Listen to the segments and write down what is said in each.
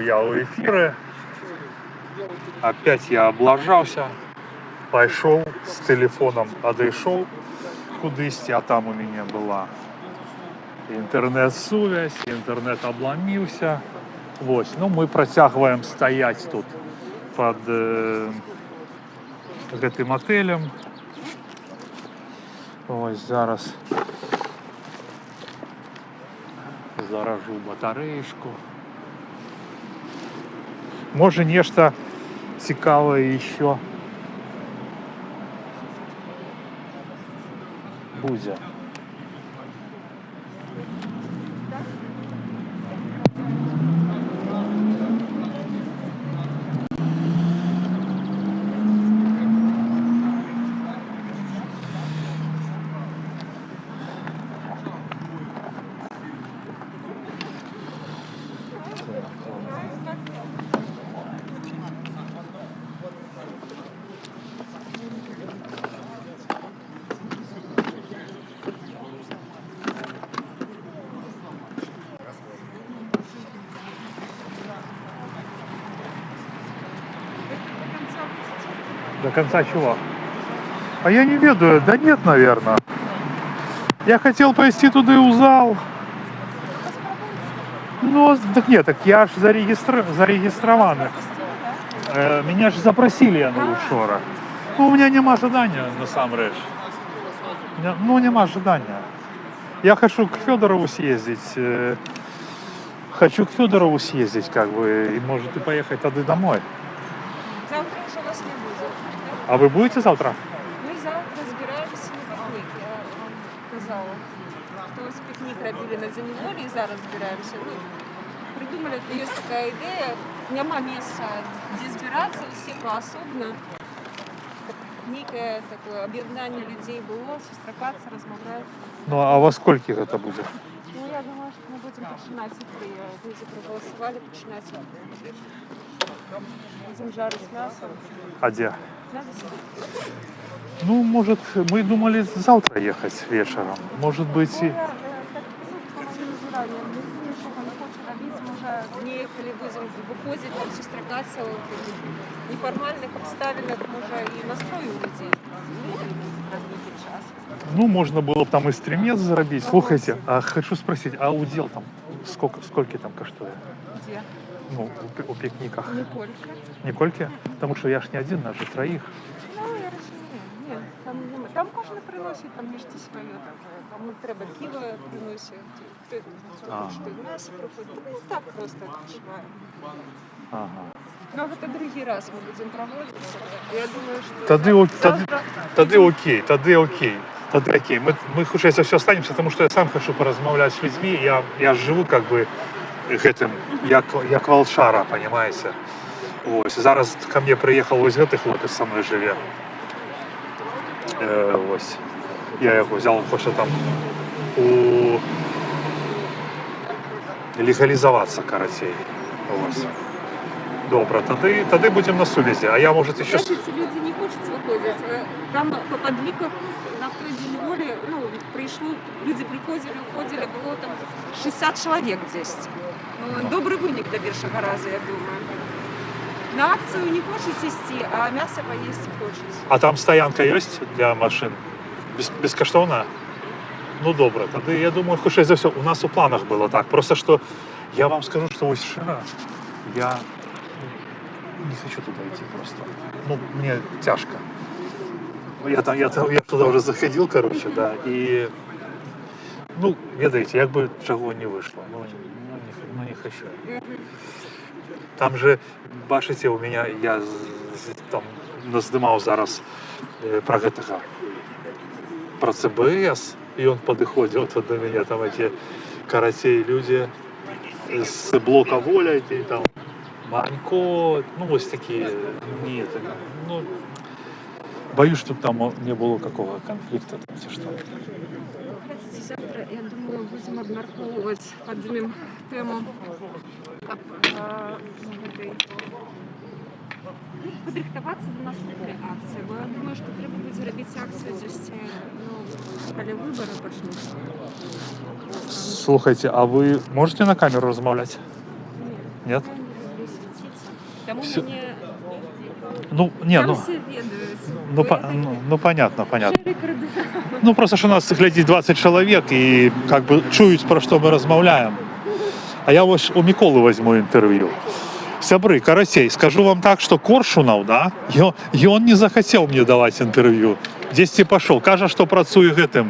я у эфира. Опять я облажался. Пошел с телефоном, одошел кудись, а там у меня была интернет-связь, интернет обломился. Вот. Ну, мы протягиваем стоять тут под этим отелем. Ось зараз заражу батареечку. Може нечто цікаве ще буде. До конца чего? А я не ведаю, да нет, наверное. Я хотел пойти туда и у зал. Ну, так нет, так я ж зарегистрованный. Меня же запросили на Ушора. Ну, у меня нема ожидания, насамрэч. Ну, нема ожидания. Я хочу к Федорову съездить. Хочу к Федорову съездить, как бы, и может и поехать тогда домой. Завтра уже вас не будет. А вы будете завтра? Мы завтра збираємося на пікнік. Я вам казала, что ось пікнік робили на День волі і зараз збираємося. Ну, придумали, что есть такая идея, нема места, где збиратися, все поособно. Некое такое об'єднання людей было, зустракаться, розмовляти. Ну, а во скольких это будет? Ну, я думаю, что мы будем починать, если люди проголосовали, починать. Будем жарить мясо. А где? Надо съесть. Ну, может, мы думали завтра ехать вечером. Может быть, и... Ну, я так по-моему, заранее. Мы что там хочет робить, мы уже приехали, будем выходить, там зустракаться в неформальных обставинах, уже и настрой у людей. Ну, можно было бы там и стремец заробить. Слушайте, а хочу спросить, а удел там сколько там коштует? Где? Ну, у пикниках. Николька. Никольки? Потому что я ж не один, нас же троих. Ну, я розумію. Ні, там кожен приносить, там мішті своє. Кому треба пиво приносить, хто хоче м'ясо приходить. Ну, так просто відпочиваємо. Ага. Ну, это другий раз мы будем проводить. Я думаю, что... Тогда окей, тогда окей. Тогда окей. Мы хоть за все останемся, потому что я сам хочу поразмовлять с людьми. Я живу как бы этим, як волшара, понимаете? Ось. Зараз ко мне приехал ось гэтый хлопец со мной живе. Ось. Я его взял, хочет там легализоваться, короче. Ось. Добре, тоді будемо на сувязі. А я, може, ще... Значит, люди не хочуть виходити. Там по подвигах на той День воли, ну, пришло, люди приходили, уходили, было там 60 человек здесь. Добрый вынік до першого разу, я думаю. На акцию не хочется идти, а мясо поесть хочется. А там стоянка есть для машин? Безкоштовна? Ну, добре. Тоді, я думаю, хоч за все. У нас у планах було так. Просто, що я вам скажу, що ось вчора я не хочу туда идти просто. Ну, мне тяжко. Я туда уже заходил, короче, да, и, ну, ведаете, як би чого не вышло. Ну, не хочу. Там же, бачите, у меня, я там наздымал зараз про гэтага, про ЦБС, и он подыходил вот до меня, там эти каратей люди с блока воля, эти там, Манько, ну, ось такие, нет, ну, боюсь, чтобы там не было какого конфликта, там, что. Хотите, завтра, я думаю, будем обмарковывать, поднимем тему подрихтоваться до наступної акції, бо я думаю, що треба буде робити акцію здесь, ну, коли вибори почнуться. Слушайте, а вы можете на камеру размовлять? Нет? Нет? Тому Всё. мені Ну, не, там ну, всі ведають. ну, Ви по- такі ну, понятно, понятно. щирі кардинали. Ну, просто що нас глядить 20 чоловік і как би чують, про що ми розмовляємо. А я ось у Миколи візьму інтерв'ю. Сябры, Карасей, скажу вам так, что Коршунов, да, и он не захотел мне давать интервью. Десь и пошел. Каже, что працує гэтым,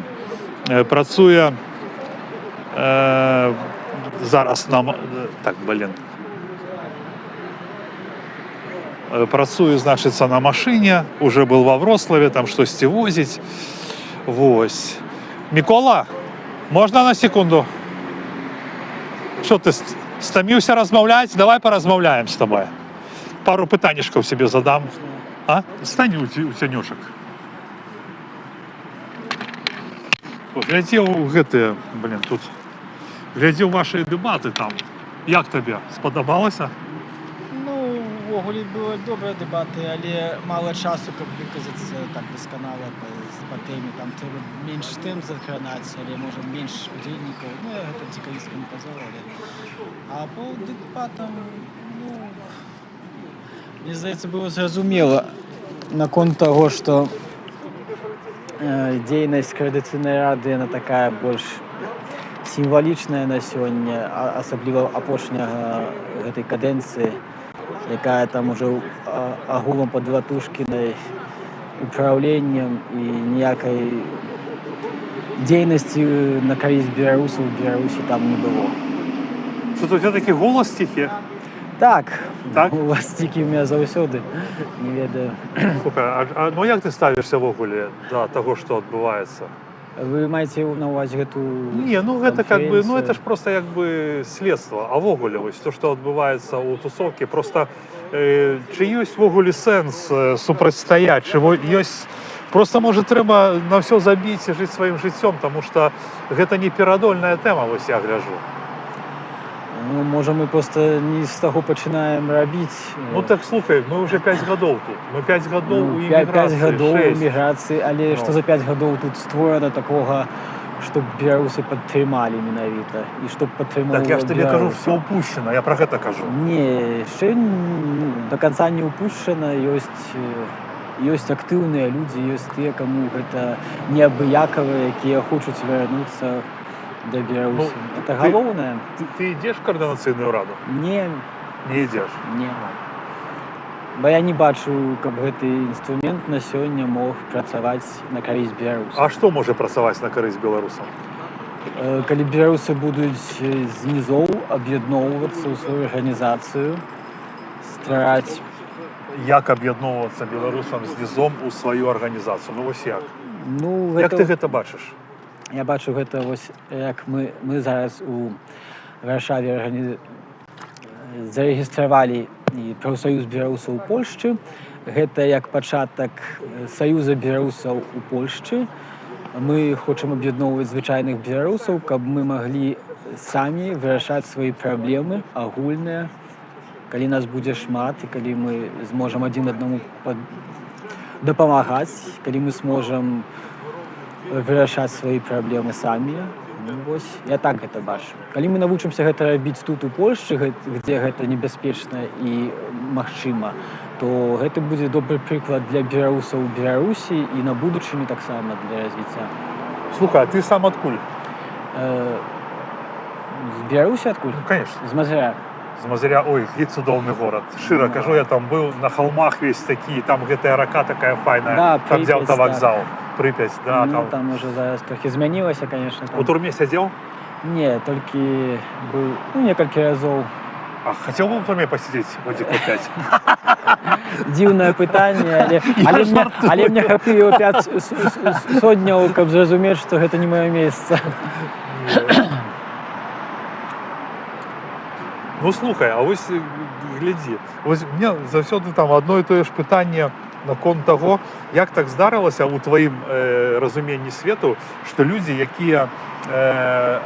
працує зараз нам, так, блин, працує, значиться, на машині, уже был во Вроцлаві, там щось возить. Вось. Микола, можна на секунду? Що ти стомився розмовляти? Давай порозмовляємо з тобою. Пару питаннячків собі задам. А? Стань у тянюшек. Глядів гэты, блін, тут. Глядів ваші дебати там. Як тобі? Сподобалося? Ну, ввогуле були добрі дебати, але мало часу, щоб виказатися так досконало по темі. Там треба менш тем захоронати, але може менш удільників. Ну, я це цікавіському казав, але... А по дебатам, ну, мені здається, було зрозуміло наконт того, що дзейнасць Координаційної ради, вона така більш сімвалічная на сёння, асабліва апошняга гэтай кадэнцыі, якая там ужо агулам пад Латушкінай управленнем і ніякай дзейнасці на карысць беларусаў у Беларусі там не было. Тут у тебе такий голос тихий. Так, Так? у вас тільки у мене заўсёды, не ведаю. Слухай, ну як ти ставишся в огулі до того, що відбувається? Вы маеце на увазі гэту Не, ну это как бы, ну конференцию? это ж просто как бы следство. А в огулі, ось то, що відбувається у тусовці, просто чи є в огулі сенс супротстоять, чи є... Просто, може, треба на все забити і жити своїм життям, тому що це не перадольна тема, ось я гляжу. Ну, може, ми просто не з того починаємо робити. Ну так слухай, ми вже 5 років тут. Ми 5 років у П'ять імміграції, гадоў 6. эміграцыі, але Ну. што за 5 гадоў тут створана такога, што беларусы падтрымалі менавіта і што падтрымала Так я ж тобі кажу, все упущено, я про це кажу. Не, яшчэ до канца не упушчана, ёсць актыўныя людзі, ёсць тыя, каму гэта неабыякавыя, якія хочуць вярнуцца да Беларусі. Это ты- галоўнае? Ты йдеш в координаційну раду? Не, Не йдеш. не. Бо я не бачу, каб гэты інструмент на сёння мог працаваць на карысць беларусаў. А што можа працаваць на карысць беларусам? Калі беларусы будуць з нізоў аб'ядноўвацца ў сваю арганізацыю, ствараць, Як аб'ядноўвацца беларусам з нізом у сваю арганізацыю? Ну вось як? ну, Як ты гэта бачыш? я бачу гэта вось, як мы зараз у Варшаве зарэгістравалі і прафсаюз беларусаў у Польшчы. Гэта як пачатак саюза беларусаў у Польшчы. Мы хочам аб'ядноўваць звычайных беларусаў, каб мы маглі самі вырашаць свае праблемы агульныя, калі нас будзе шмат і калі мы зможам адзін аднаму дапамагаць, калі мы сможам вырашаць свае праблемы самі. Ну, вось, я так гэта бачу. Калі мы навучымся гэта рабіць тут у Польшчы, дзе гэта небяспечна і магчыма, то гэта будзе добры прыклад для беларусаў у Беларусі і на будучыню таксама для развіцця. Слухай, а ты сам адкуль? З Беларусі адкуль? Ну, конечно. З Мазыря. З Мазыря, ой, які цудоўны горад. Шыра кажу, я там быў на холмах весь такі, там гэтая рака такая файная, Да, там дзе Припяць, аўтавакзал. Припяць, да, Ну, там. там уже зараз трохі змянілася, конечно. У турме сядзеў? Не, толькі быў, некалькі разоў. А хацеў бы ў турме пасядзець годзікаў 5? Дзіўнае пытанне, але мне хапіла 5 сотняў, каб зразумець, што гэта не маё месца. Ну слухай, а ось глядзі, ось мне заўсёды там одно і тое ж пытанне наконт таго, як так здарылася ў тваім разуменні свету, што людзі, якія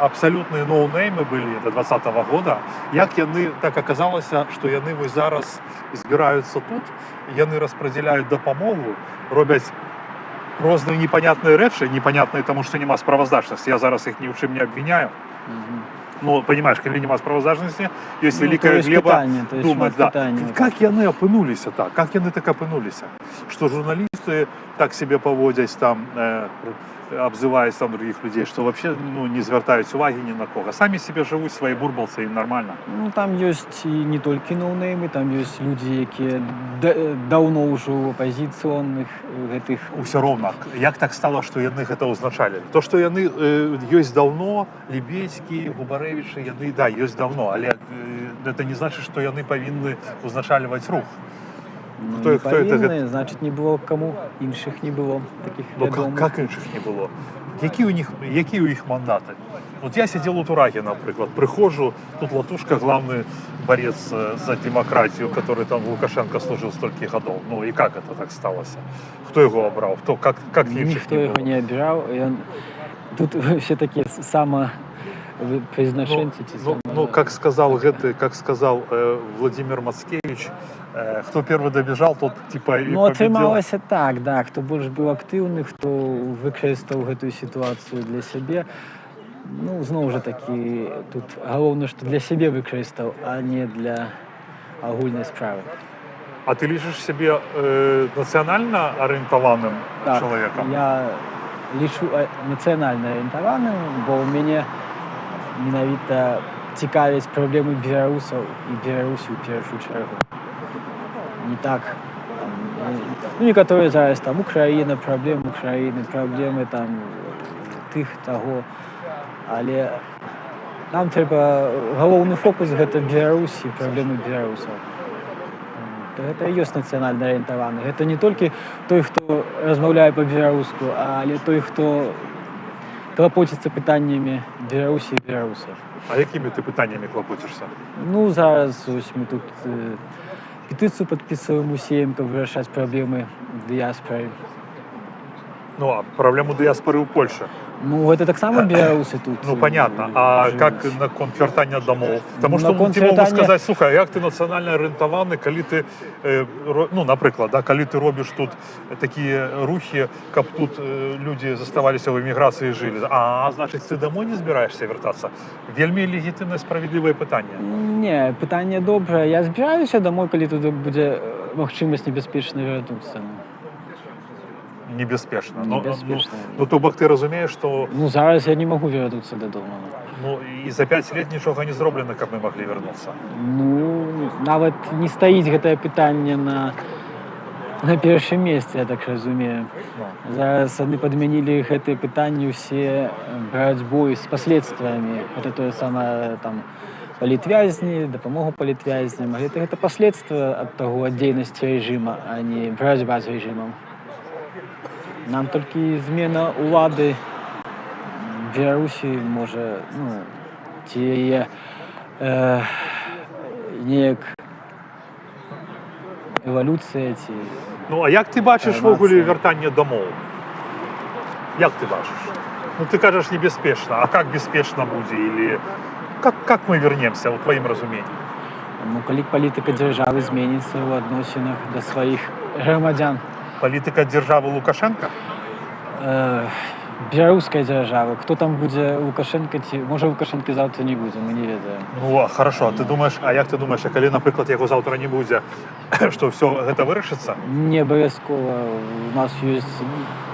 абсалютныя ноунеймы былі до 2020 года, як яны так аказалася, што яны вось зараз збіраюцца тут, яны распрадзяляюць дапамогу, робяць розныя непонятныя рэчы, непонятныя таму, што няма справаздачнасці, я зараз іх ні ў чым не абвіняю. Ну, понимаешь, калі няма справаздачнасці, ёсць Ну, вялікая то есть глеба пытанне, то есть думаць, шмат да. пытанняў. Как яны апынуліся так? Как яны так апынуліся? Што журналісты так себе паводзяць там, абзываюць там других людзей, што вообще ну, не звяртаюць увагі ні на кого. Самі себе жывуць свае бурбалцы, ім нормально. Ну, там ёсць і не толькі ноунеймы, там ёсць людзі, якія даўно ўжо ў апазіцыйных гэтых. Усё роўна, як так стала, што яны гэта ўзначалілі? То, што яны ёсць даўно, Лібецькі, Губарэвічы, яны, да, ёсць даўно, але гэта не значыць, што яны павінны ўзначальваць рух. Ну, Хто- не хто это павінны, значыць, не было каму, іншых не было такіх Ну, вядомых. как іншых не было? Які ў іх мандаты? Вот я сидел у Турагі, наприклад, прихожу, тут Латушка, главный борец за демократию, который там Лукашенко служил столько годов. Ну и как это так сталося? Кто его обрал? Кто, как інших Ніхто не його было? не обирав. Тут все такі самопризначенці. Ну, как сказал Владимир Мацкевич, кто первый добежал, тот типа и Ну, победил. атрымалася так, да. Хто больш быў актыўны, хто выкарыстаў гэтую сітуацыю для сябе. Ну, зноў жа такі, тут галоўнае, што для сябе выкарыстаў, а не для агульнай справы. А ты лічыш себе нацыянальна арыентаваным Так, чалавекам? я лічу нацыянальна арыентаваным, бо ў мяне менавіта цікавяць праблемы беларусаў і Беларусі ў першую чаргу. Не так. Ну, некаторыя зараз там Украіна, праблемы Украіны, праблемы там тых, таго. Але нам трэба галоўны фокус гэта Беларусь і праблемы беларусаў. Гэта і ёсць нацыянальна арыентаваны. Гэта не толькі той, хто размаўляе па-беларуску, але той, хто клапоціцца пытаннямі Беларусі і беларусаў. А якімі ты пытаннямі клапоцішся? Ну, зараз ось мы тут петыцыю падпісваем усім, каб вырашаць праблемы дыяспоры. Ну, а праблему дыяспоры ў Польше? Ну, гэта таксама беларусы тут. Ну, понятно. А жывуць. как наконт вяртання домов? Потому что Наконт ти могу вяртання- сказать, слухай, як ти національно орієнтований, коли ти, ну, наприклад, да, коли ти робиш тут такі рухи, каб тут люди заставалися в еміграції і жили, а значить, ти домой не збираєшся вертатися? Вельми легітимне, справедливе питання. Не, пытанне добрае. Я збіраюся домой, калі тут будзе магчымасць небяспечна вярнуцца. Небезпечно. Небяспечна. Ну, то бок ти розумієш, що Ну, зараз я не магу вярнуцца дадому. ну, і за 5 лет нічого не зроблено, каб ми могли вернутися. Ну, нават не стаіць гэтае пытанне на першым месцы, я так разумею. Ну. Зараз яны падмянілі гэтыя пытанні ўсе барацьбой з паследствамі. Это тое самае там палітвязні, дапамогу палітвязням. Гэта паследства ад таго, ад дзейнасці рэжыма, а не барацьба з рэжымам. Нам толькі змена ўлады Беларусі можа, ну, ці яе неяк эвалюцыя, ці... Ну, а як ти бачиш в Нація. огулі вертання домов? Як ти бачиш? Ну, ти кажеш небезпечно, а як безпечно буде? Или как ми вернемся, у твоїм розумінні? Ну, калі палітыка дзяржавы зменіцца ў адносінах да сваіх грамадзян. Політика держави Лукашенка? Беларускай дзяржавы. Хто там будзе Лукашенко, ці... Можа, Лукашенко заўтра не будзе, мы не ведаем. Ну, хорошо. Ти думаєш, а як ти думаєш, а коли, наприклад, його завтра не буде, що все гэта вирішиться? Не абавязкова. У нас ёсць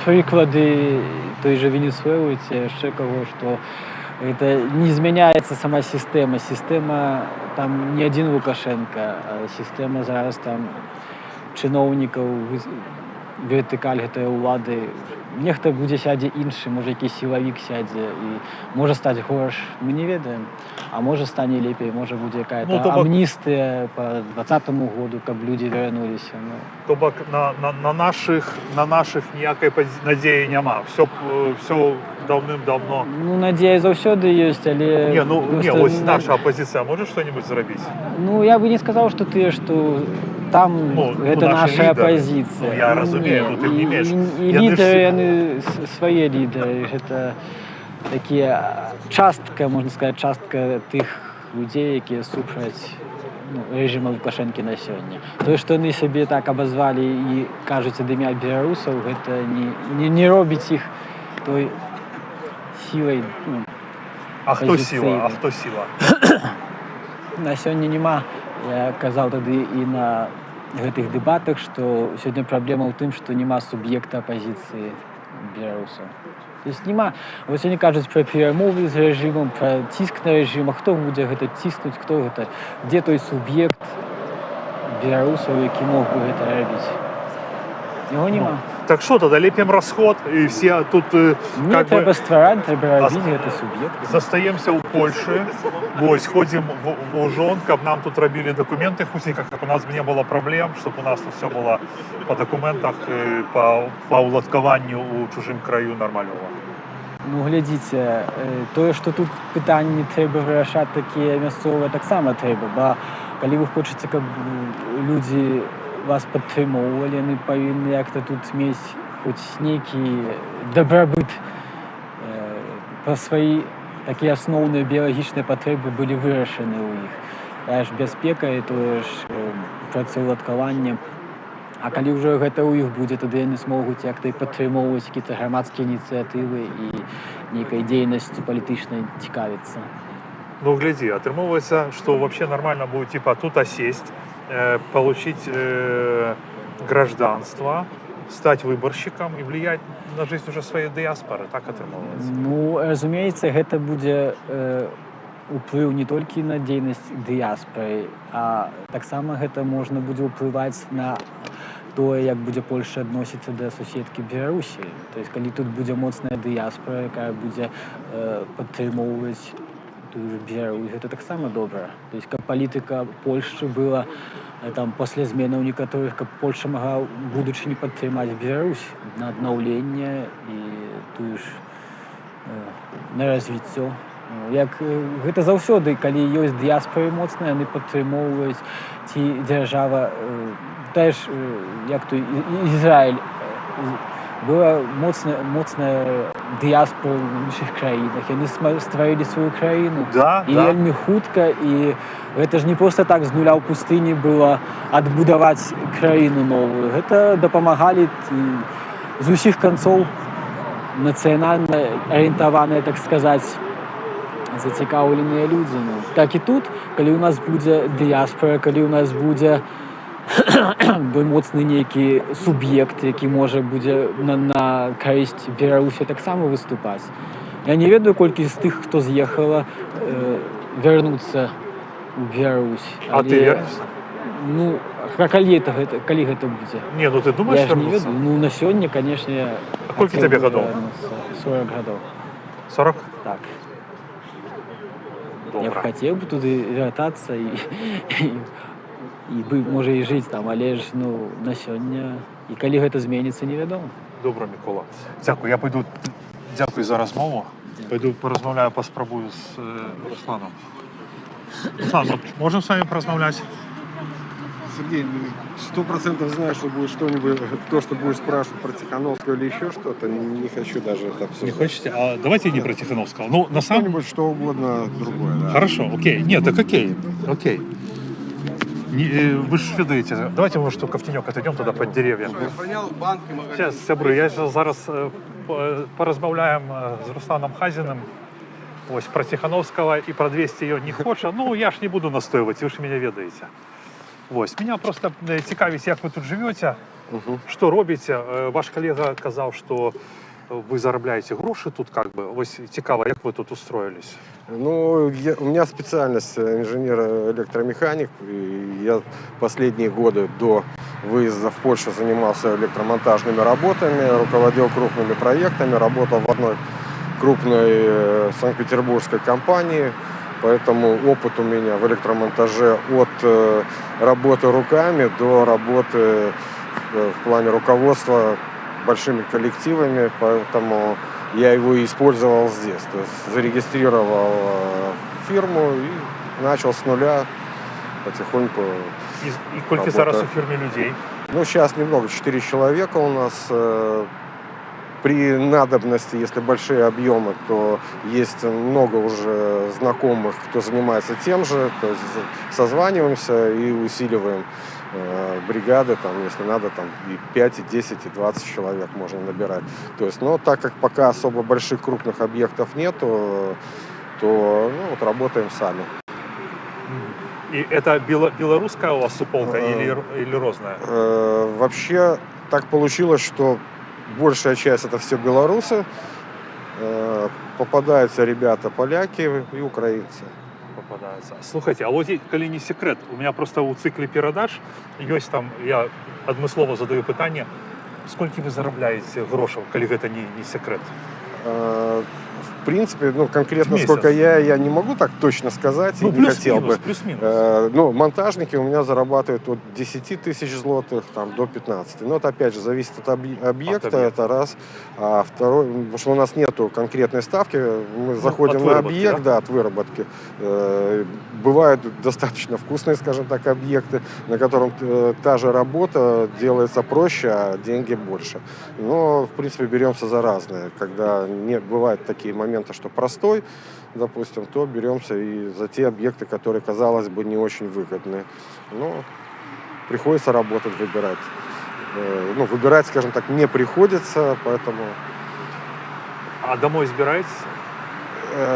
прыклады той жа Венесуэлы ці яшчэ каго, што это не змяняецца сама сістэма. Сістэма там не адзін Лукашенко, а сістэма зараз там чыноўнікаў, вертыкаль гэтай улады. Нехта будзе сядзе іншы, можа які сілавік сядзе і можа стаць горш, мы не ведаем. А можа стане лепей, можа будзе якая-то Ну, то бок- амністыя по 2020 году, каб людзі вярнуліся. Ну. То бок на наших ніякої надії нема. Все давним-давно. Ну, надзея заўсёды ёсць, але... Не, просто, ось наша опозиція може що-нибудь зробити? Ну, я бы не сказал, что ты, что там Ну, это наши наша лидеры. оппозиция. Ну, я разумею, Не, ну, тем не менш. И Яны ж- лидеры, они свои лидеры. Это такие частка, можно сказать, частка тых людей, які супраць рэжыма Лукашэнкі на сёння. Тое, што яны сябе так абазвалі і кажуць ад імя беларусаў, гэта не робіць іх той сілай. А хто сила? Пазіцыйны. А хто сила? На сёння няма. Я казаў тады і на гэтых дэбатах, што сёння праблема ў тым, што няма суб'екта апазіцыі беларусаў. То есть няма. Вось яны кажуць пра перамовы з рэжымам, пра ціск на рэжым, а хто будзе гэта ціснуць, хто гэта, дзе той суб'ект беларусаў, які мог бы гэта рабіць. Яго няма. Так что тогда лепим расход, и все тут Не как трэба бы ствараць, трэба рабіць гэты суб'ект. застаемся ў Польшы, вось, ходим в Ужон, каб нам тут рабілі документы хутенька, каб у нас не было праблем, чтобы у нас тут все было по документах, по уладкаванню у чужым краю нормального. Ну, глядзіце, тое, што тут пытанні трэба вырашаць такія мясцовыя, таксама трэба, бо калі вы хочаце, каб людзі вас падтрымоўвалі, яны павінны як-то тут мець хоць нейкі дабрабыт, пра свае такія асноўныя біялагічныя патрэбы былі вырашаны ў іх. Тая ж бяспека і тое ж працаўладкаванне. А калі ўжо гэта ў іх будзе, тады яны змогуць як-то і падтрымоўваць якія-то грамадскія ініцыятывы і нейкай дзейнасцю палітычнай цікавіцца. Ну, гляди, отрымывается, что вообще нормально будет, типа, тут осесть, получить гражданство, стать выборщиком и влиять на жизнь уже своей диаспоры. Так отрымывается. Ну, разумеется, гэта будзе уплыў не толькі на дзейнасць дыяспоры, а таксама гэта можна будзе ўплываць на тое, як будзе Польша адносіцца да суседкі Беларусі. То есть, калі тут будзе моцная дыяспора, якая будзе падтрымоўваць тую ж Беларусь, гэта таксама добра. То есть, каб палітыка Польшчы была там пасля зменаў некаторых, каб Польша магла ў будучыні падтрымаць Беларусь на аднаўленне і тую ж на развіццё. Як гэта заўсёды, калі ёсць дыяспоры моцныя, яны падтрымоўваюць ці дзяржава, тая ж, як то Ізраіль, была моцная дыяспора ў іншых краінах. Яны стварылі сваю краіну. Да, І да. вельмі хутка, і гэта ж не проста так з нуля ў пустыні было адбудаваць краіну новую. Гэта дапамагалі з усіх канцоў нацыянальна арыентаваныя, так сказаць, зацікаўленыя людзі. Ну, так і тут, калі ў нас будзе дыяспора, калі ў нас будзе моцны нейкі суб'ект, які можа будзе на карысць Беларусі таксама выступаць. Я не ведаю, колькі з тых, хто з'ехала, вярнуцца ў Беларусь. А ты вернешься? Ну, калі гэта будзе? Не, ну ты думаешь Я ж не вернуться? ведаю. Ну, на сёння, конечно, я... А колькі тебе гадоў? 40 гадоў. 40? Так. Я б Добра. хацеў бы туды вяртацца і можа і жыць там, але ж ну, на сёння і калі гэта зменіцца, невядома. Добра, Микола. Дякую. Я пойду. Дякую за розмову. Пойду поразмовляю, поспробую з Русланом. Руслан, вот можем с вами поразмовлять? Сергей, 100% знаю, что будет что-нибудь, то, что будешь спрашивать про Тихановского или еще что-то, не хочу даже это обсуждать. Не хотите? А давайте не про Тихановского. Ну, на самом деле... Что-нибудь, что угодно другое, да. Хорошо, окей. Нет, так окей. Окей. Вы же ведаете. Давайте, может, что ковтенек отойдем туда под деревья. Сейчас, сябры, я зараз поразмовляем с Русланом Хазиным. Ось про Тихановского и про 200 ее не хоча. Ну, я ж не буду настаивать, вы же меня ведаете. Ось, меня просто цікавить, як ви тут живете, що робите. Ваш колега казав, що вы заробляете гроши тут, как бы. Ось цікаво, як вы тут устроились? Ну, у меня специальность инженер-электромеханик. И я последние годы до выезда в Польшу занимался электромонтажными работами, руководил крупными проектами, работал в одной крупной санкт-петербургской компании. Поэтому опыт у меня в электромонтаже от работы руками до работы в плане руководства большими коллективами, поэтому я его и использовал здесь. То есть зарегистрировал фирму и начал с нуля потихоньку. И сколько зараз у фирме людей? Ну, сейчас немного, 4 человека у нас. При надобности, если большие объемы, то есть много уже знакомых, кто занимается тем же. То есть созваниваемся и усиливаем бригады, там, если надо, там, и 5, и 10, и 20 человек можно набирать. То есть, но так как пока особо больших крупных объектов нету, то ну, вот работаем сами. И это белорусская у вас суполка или розная? Вообще так получилось, что большая часть это все белорусы. Попадаются ребята поляки и украинцы. Попадаються. Слухайте, а от коли не секрет, у мене просто у циклі передач є там, я адмыслова задаю питання, скільки ви заробляєте грошей, коли це не секрет? В принципе, ну, конкретно В сколько я не могу так точно сказать, Ну, и не хотел бы. плюс-минус. Ну, монтажники у меня зарабатывают от 10 тысяч злотых там, до 15. Но это, опять же, зависит от объекта, это раз. А второй, потому что у нас нету конкретной ставки, мы заходим на объект, да, от выработки. Бывают достаточно вкусные, скажем так, объекты, на котором та же работа делается проще, а деньги больше. Но, в принципе, беремся за разные. Когда не бывают такие моменты, что простой, допустим, то беремся и за те объекты, которые, казалось бы, не очень выгодны. Но приходится работать, выбирать. Ну, выбирать, скажем так, не приходится, поэтому... А домой збираєтесь?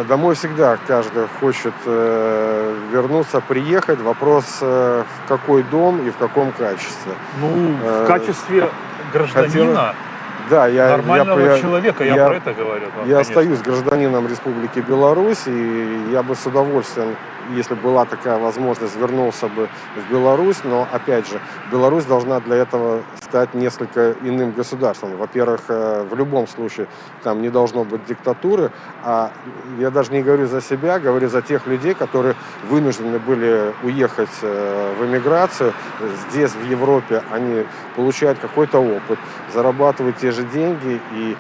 Домой всегда каждый хочет вернуться, приехать. Вопрос, в какой дом и в каком качестве. Ну, в качестве гражданина, Да, нормального человека, я про это говорю. Да, я конечно. остаюсь гражданином Республики Беларусь, и я бы с удовольствием, если была такая возможность, вернулся бы в Беларусь, но, опять же, Беларусь должна для этого стать несколько иным государством. Во-первых, в любом случае там не должно быть диктатуры, а я даже не говорю за себя, говорю за тех людей, которые вынуждены были уехать в эмиграцию. Здесь, в Европе, они получают какой-то опыт, зарабатывают те же деньги и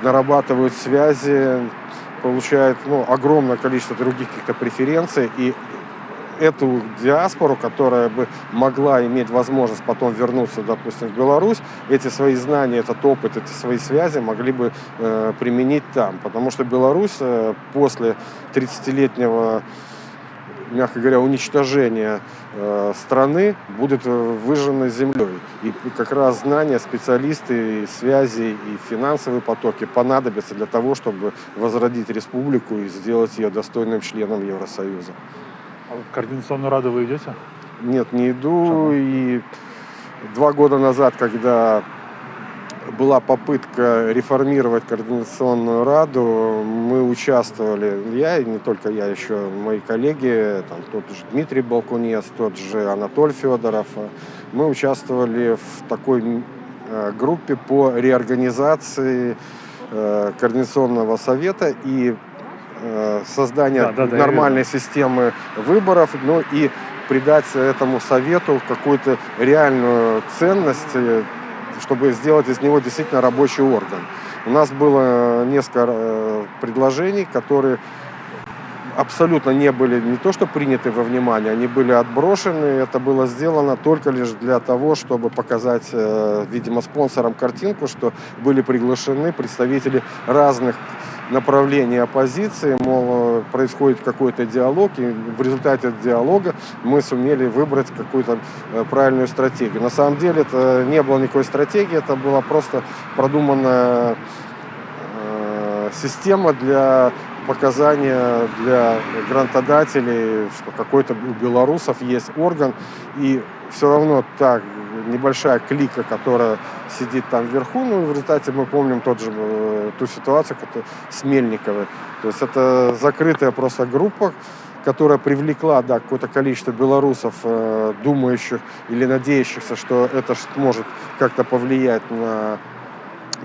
нарабатывают связи, получают огромное количество других каких-то преференций. И эту диаспору, которая бы могла иметь возможность потом вернуться, допустим, в Беларусь, эти свои знания, этот опыт, эти свои связи могли бы применить там. Потому что Беларусь после 30-летнего, мягко говоря, уничтожения страны будет выжженной землей. И как раз знания, специалисты, связи и финансовые потоки понадобятся для того, чтобы возродить республику и сделать ее достойным членом Евросоюза. А в Координационную раду вы идете? Нет, не иду. И 2 года назад, когда была попытка реформировать Координационную раду, мы участвовали, я и не только я, еще мои коллеги, там, тот же Дмитрий Балкунец, тот же Анатолий Федоров, мы участвовали в такой группе по реорганизации Координационного совета и создания нормальной системы выборов, ну и придать этому совету какую-то реальную ценность, чтобы сделать из него действительно рабочий орган. У нас было несколько предложений, которые абсолютно не были не то что приняты во внимание, они были отброшены. Это было сделано только лишь для того, чтобы показать, видимо, спонсорам картинку, что были приглашены представители разных направлений оппозиции, мол, происходит какой-то диалог, и в результате диалога мы сумели выбрать какую-то правильную стратегию. На самом деле это не было никакой стратегии, это была просто продуманная система для показания для грантодателей, что какой-то у белорусов есть орган, и все равно та небольшая клика, которая сидит там вверху, ну, в результате мы помним ту ситуацию с Мельниковой. То есть это закрытая просто группа, которая привлекла, да, какое-то количество белорусов, думающих или надеющихся, что это может как-то повлиять на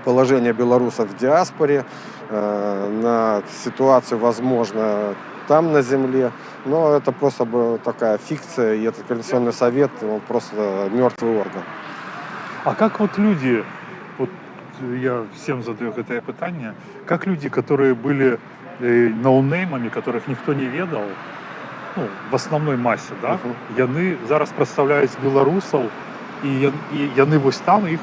положение белорусов в диаспоре, на ситуацию, возможно, там на земле. Но это просто была такая фикция, и этот Координационный совет, он просто мертвый орган. А как вот люди, вот я всем задаю это питание, как люди, которые были ноунеймами, которых никто не ведал, ну, в основной массе, да, яны зараз представляють білорусів, і яны ось там, їх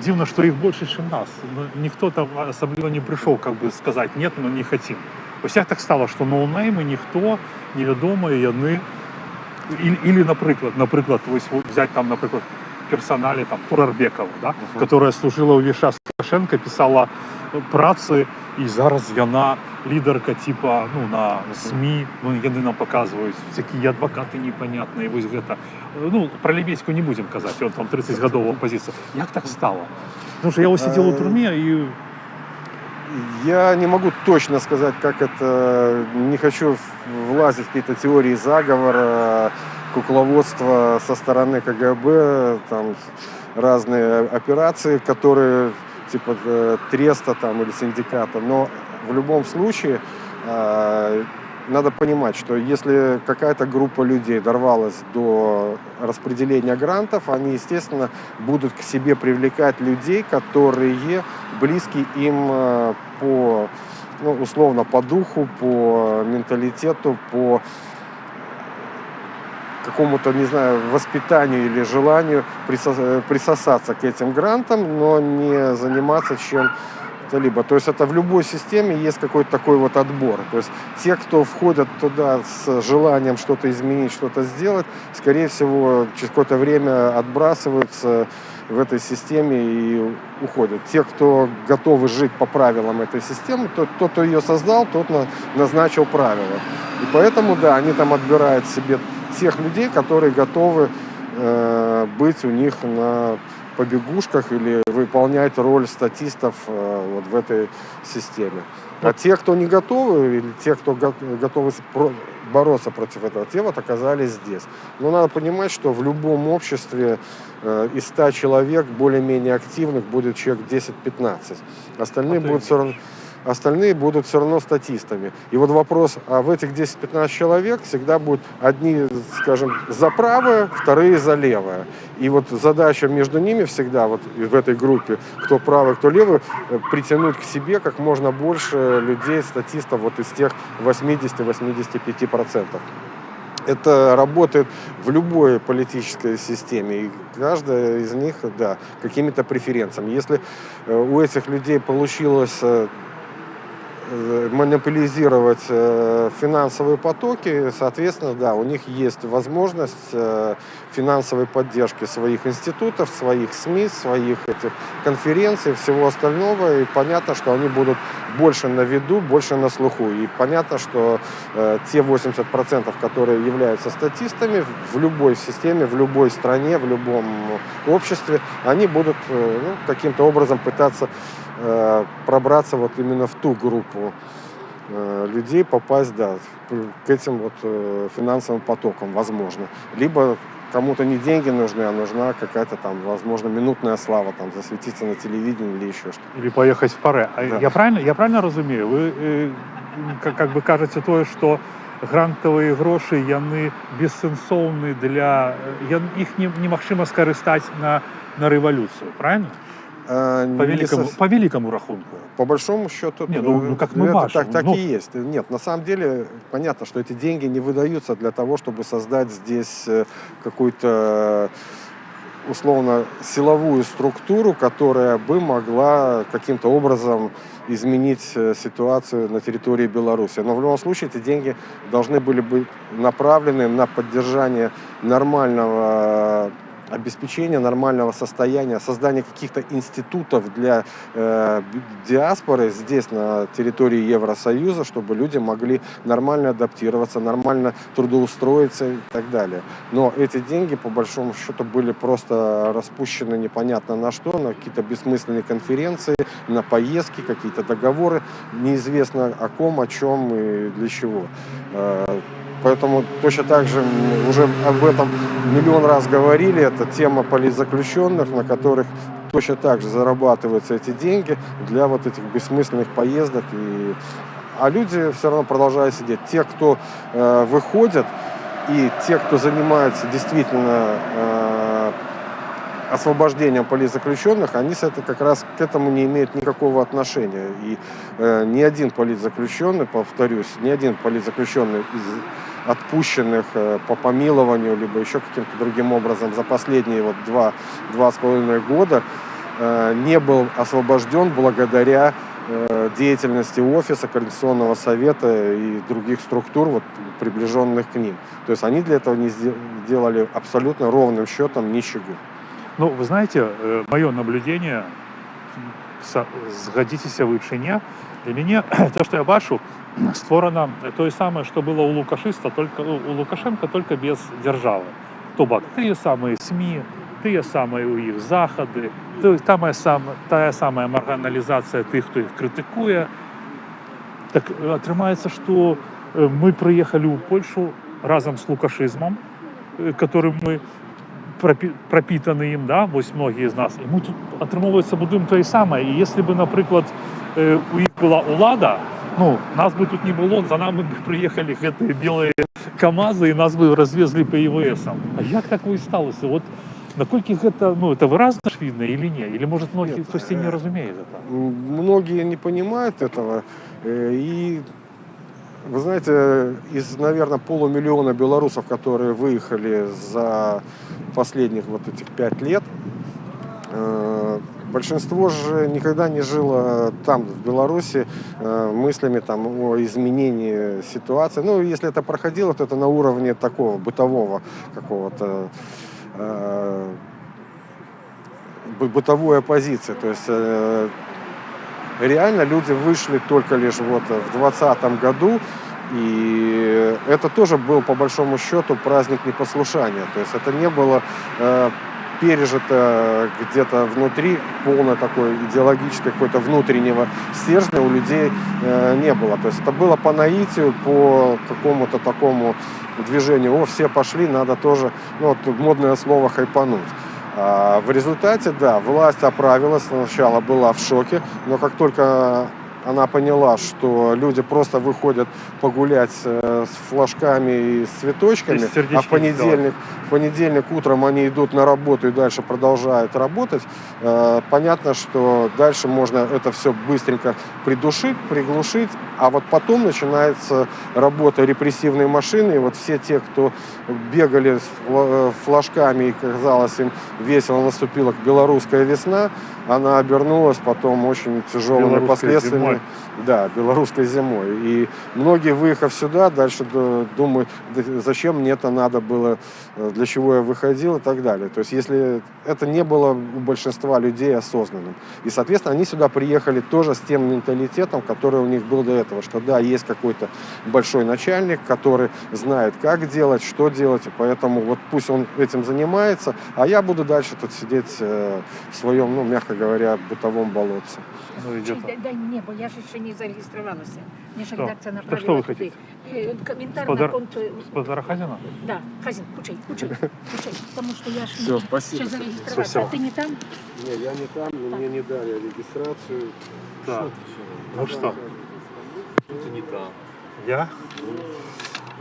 дивно, что их больше, чем нас. Но никто там особливо не пришел, как бы сказать, нет, мы не хотим. Ось як так стало, що ноунейми, ніхто, невідомі, яни, или, наприклад, ось взять там, наприклад, персоналі там Турарбекова, да, которая служила у Виша Лукашенко, писала працы, і зараз яна лідарка типа, ну, на СМІ, ну, яны нам паказваюць, якія адвакаты непонятныя, вось гэта. Ну, про Лебедьку не будем казаць, ён там 30 гадоў апозіцыя. Як так стало? Потому что я вот сидел в тюрьме и... Я не могу точно сказать, как это, не хочу влазить в какие-то теории заговора, кукловодства со стороны КГБ, там разные операции, которые типа треста там или синдиката, но в любом случае надо понимать, что если какая-то группа людей дорвалась до распределения грантов, они, естественно, будут к себе привлекать людей, которые близки им по, ну, условно, по духу, по менталитету, по какому-то, не знаю, воспитанию или желанию присосаться к этим грантам, но не заниматься чем-либо. То есть это в любой системе есть какой-то такой вот отбор. То есть те, кто входят туда с желанием что-то изменить, что-то сделать, скорее всего, через какое-то время отбрасываются в этой системе и уходят. Те, кто готовы жить по правилам этой системы, тот, кто ее создал, тот назначил правила. И поэтому, да, они там отбирают себе тех людей, которые готовы быть у них на побегушках или выполнять роль статистов вот в этой системе. А те, кто не готовы, или те, кто готовы бороться против этого, те вот оказались здесь. Но надо понимать, что в любом обществе из 100 человек более-менее активных будет человек 10-15. Остальные будут все равно статистами. И вот вопрос, а в этих 10-15 человек всегда будут одни, скажем, за правое, вторые за левое. И вот задача между ними всегда, вот в этой группе, кто правый, кто левый, притянуть к себе как можно больше людей, статистов вот из тех 80-85%. Это работает в любой политической системе, и каждая из них, да, какими-то преференциями. Если у этих людей получилось монополизировать финансовые потоки, соответственно, да, у них есть возможность финансовой поддержки своих институтов, своих СМИ, своих этих конференций, всего остального, и понятно, что они будут больше на виду, больше на слуху, и понятно, что те 80%, которые являются статистами в любой системе, в любой стране, в любом обществе, они будут каким-то образом пытаться пробраться вот именно в ту группу людей, попасть, да, к этим вот финансовым потокам, возможно. Либо кому-то не деньги нужны, а нужна какая-то там, возможно, минутная слава, там, засветиться на телевидении или еще что-то. Или поехать в паре. Да. Я правильно разумею? Вы как бы кажете тое, что грантовые гроши, яны бессэнсоўны для... Их немагчыма скарыстаць на революцию, правильно? По великому рахунку. По большому счету, не, ну как мы бачим, так и есть. Нет, на самом деле, понятно, что эти деньги не выдаются для того, чтобы создать здесь какую-то условно силовую структуру, которая бы могла каким-то образом изменить ситуацию на территории Беларуси. Но в любом случае эти деньги должны были быть направлены на поддержание нормального обеспечения, нормального состояния, создания каких-то институтов для диаспоры здесь, на территории Евросоюза, чтобы люди могли нормально адаптироваться, нормально трудоустроиться и так далее. Но эти деньги, по большому счету, были просто распущены непонятно на что, на какие-то бессмысленные конференции, на поездки, какие-то договоры, неизвестно о ком, о чем и для чего. Поэтому точно так же уже об этом миллион раз говорили. Это тема политзаключенных, на которых точно так же зарабатываются эти деньги для вот этих бессмысленных поездок. А люди все равно продолжают сидеть. Те, кто выходят, и те, кто занимаются действительно освобождением политзаключенных, они как раз к этому не имеют никакого отношения. И ни один политзаключенный, повторюсь, ни один политзаключенный из отпущенных по помилованию, либо еще каким-то другим образом за последние вот 2,5 года не был освобожден благодаря деятельности офиса, Координационного совета и других структур, вот, приближенных к ним. То есть они для этого не сделали абсолютно ровным счетом ничего. Ну, вы знаете, мое наблюдение згадзіцеся вы чи ні, для мяне те, што я бачу, створана тое самае, што было ў Лукашенка, только без дзяржавы. То бок тыя самыя СМІ, тыя самыя ў іх захады, тая самая марганалізацыя тых, хто іх крытыкуе. Так атрымаецца, што мы прыехалі ў Польшу разам з лукашызмам, которым мы пропитаны им, да, вось многие из нас. И мы тут, атрымоўваецца, будуем тое самае. И если бы, напрыклад, у іх была улада, ну, нас бы тут не было, за нами бы приехали гэтыя белые КАМАЗы, и нас бы развезли по ИВСам. А як такое сталося? Вот наколькі гэта, ну, это выразна ж видно или не? Или, может, многие хтосьці не разумеет это? Многие не понимают этого. И вы знаете, из, наверное, полумиллиона белорусов, которые выехали за последних вот этих 5 лет, большинство же никогда не жило там, в Беларуси, мыслями там, о изменении ситуации. Ну, если это проходило, то это на уровне такого бытового какого-то, бытовой оппозиции. То есть реально люди вышли только лишь вот в 2020 году, и это тоже был по большому счету праздник непослушания. То есть это не было пережито где-то внутри, полное такое идеологическое какое-то внутреннего стержня у людей не было. То есть это было по наитию, по какому-то такому движению. О, все пошли, надо тоже, ну, вот модное слово, хайпануть. А в результате, да, власть оправилась, сначала была в шоке, но как только она поняла, что люди просто выходят погулять с флажками и с цветочками, а в понедельник утром они идут на работу и дальше продолжают работать, понятно, что дальше можно это все быстренько придушить, приглушить, а вот потом начинается работа репрессивной машины, и вот все те, кто бегали с флажками, и казалось им весело, наступила белорусская весна, она обернулась потом очень тяжелыми последствиями. Зимой. Да, белорусской зимой. И многие, выехав сюда, дальше думают, зачем мне это надо было, для чего я выходил и так далее. То есть, если это не было у большинства людей осознанным. И, соответственно, они сюда приехали тоже с тем менталитетом, который у них был до этого, что да, есть какой-то большой начальник, который знает, как делать, что делать, и поэтому вот пусть он этим занимается, а я буду дальше тут сидеть в своем, ну, мягко говоря, бытовом болотце. Ну, идет. Дай мне, бо я же еще не зарегистрировалась. Мне же Что? редакция Да направила что вы туды. хотите? Комментарий Сподар- на конт... Сподара Хазіна? Да, Хазин, учай. Потому что я же Всё, спасибо. сейчас зарегистрировалась. Спасибо. А ты не там? Нет, я не там, но мне не дали регистрацию. Так. Ну что? Ты не там. Я?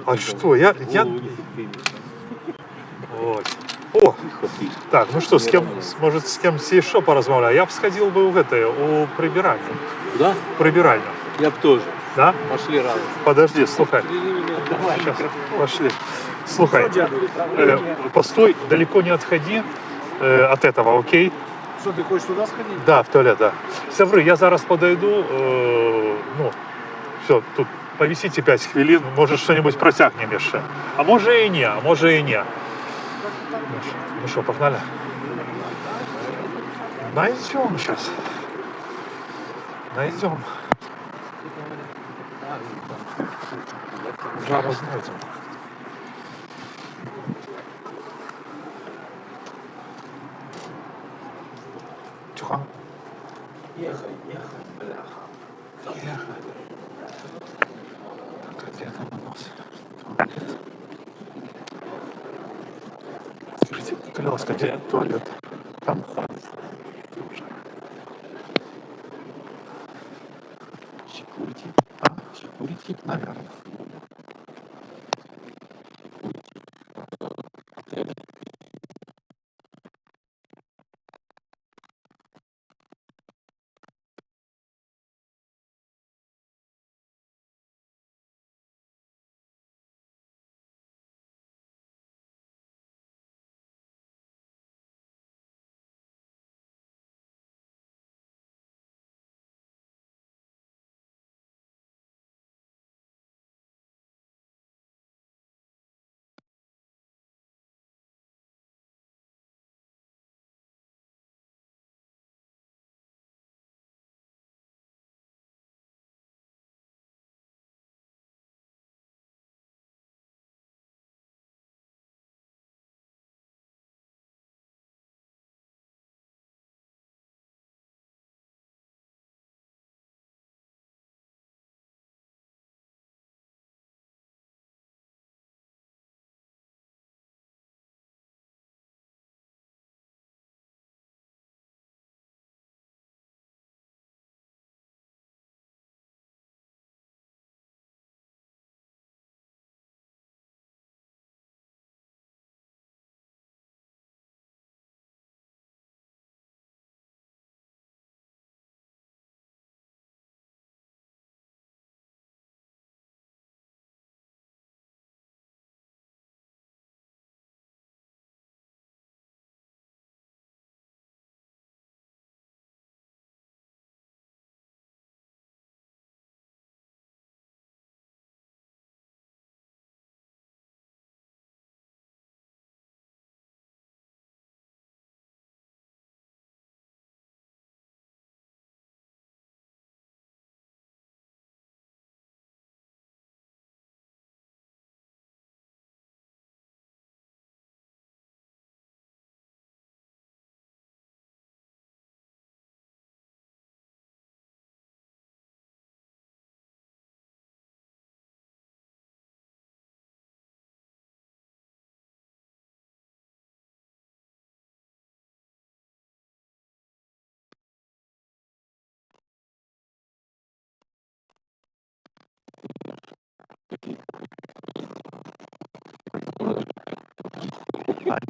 А что? Я... Вот. О! Так, ну что, с кем, может, с кем еще поразмовляю? Я бы сходил бы в это, у прибиральню. Куда? Прибиральню. Я бы тоже. Да? Пошли разом. Подожди, слухай. Сейчас, пошли. Слухай, постой, далеко не отходи от этого, окей? Что, ты хочешь туда сходить? Да, в туалет, да. Сябры, я зараз подойду, ну, все, тут повисите 5 хвилин, может, что-нибудь протягнем еще. А может и не, а может и не. Ну что, погнали? Найдем сейчас. Найдем. Жабу найдем. Тихо. Ехай, бляха. Ехай. Где там у нас? Скажите, колеска, где туалет? Там. Секурити. А, секурити, наверное. А,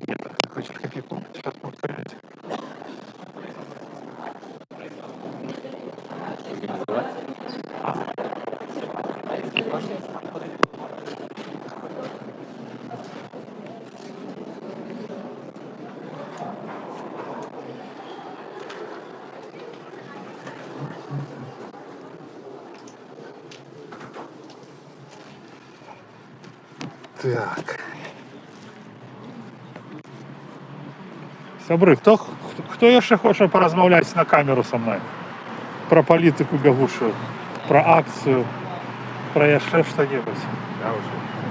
нет, ты хочешь копейку? Сейчас можно проверить. Так. Сябры, хто яшчэ хоча паразмаўляць на камеру са мной? Пра палітыку бягучую, пра акцыю, пра яшчэ што-небудзь.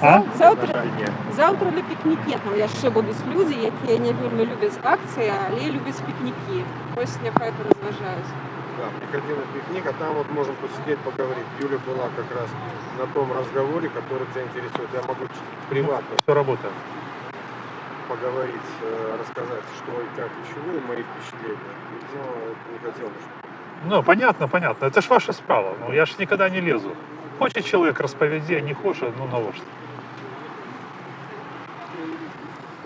А? Завтра на пікніке там яшчэ будуць людзі, якія не вельмі любяць акцыі, але любяць пікнікі. Вось няхай паразважаюць. Да, приходи на пикник, а там вот можем посидеть, поговорить. Юля была как раз на том разговоре, который тебя интересует. Я могу приватно Все работает. поговорить, рассказать, что и как, и чего, и мои впечатления. Но это не хотел бы, чтобы... Ну, понятно, понятно. Это ж ваша справа. Ну, я ж никогда не лезу. Хочет человек распавядзе, не хочет, ну навошта.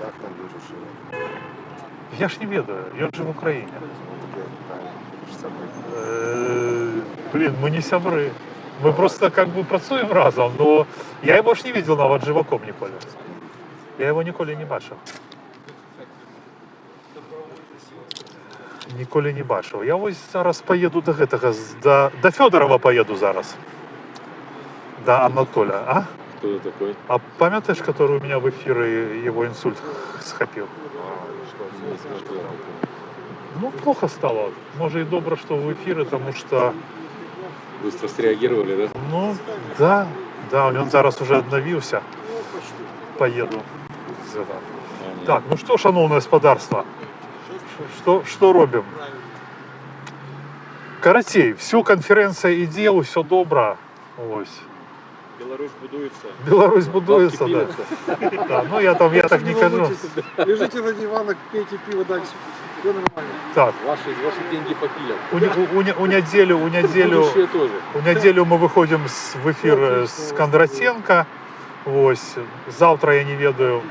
Как там будешь его? Я ж не ведаю, ён же в Украине. Блин, мы не сябры. Мы просто как бы працуем разом, но я его ж не видел нават живаком ніколі. Я его ніколі не бачив. Ніколі не бачив. Я ось зараз поеду до гэтага, до Федорова поеду зараз. До Анатоля, а? Кто это такой? А памятаешь, который у меня в эфире его инсульт схопил? Не смотрел. Ну, плохо стало. Может и добро, что в эфире, потому что, Быстро среагировали, да? ну, да, он зараз уже обновился. Поеду. Так, ну что, шановне господарство, что робим? Каратей, все, конференция іде, все добре. Ось. Беларусь будуется, да. Да. Ну, я так не кажу. Лежите на диванах, пейте пиво дальше. Все нормально. Так, Ваши деньги попилят. у неделю Будущее тоже. у неделю мы выходим в эфир с Кондратенко. Ось. Завтра я не ведаю.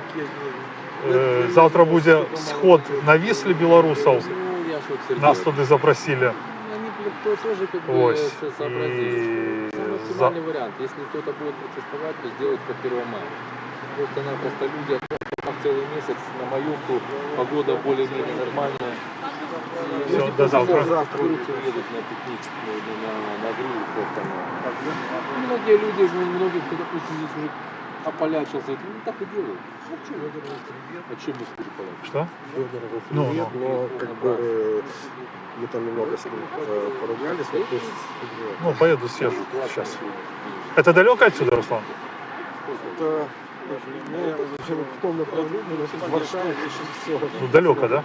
Завтра буде сход на Віслі білорусов. Ну, я что, Сергей, Нас туди запросили. они тоже как бы Ось. сообразили. И Максимальный вариант. Если кто-то будет протестовать, то сделать по 1 мая. Просто-напросто люди отдохнут целый месяц на Майорку, погода более-менее нормальная. И Всё, люди до завтра. завтра едут на пикник, на гриль. Многие люди, многие, кто, допустим, здесь уже ополячился, ну так и делают. А чем мы переполячим? Что? Ну, Но как бы мы там немного с ним поругались, но то есть... ну, поеду съезжу сейчас. Это далеко отсюда, Руслан? Это в том направлении, в Варшаве, все. Ну, далеко, да?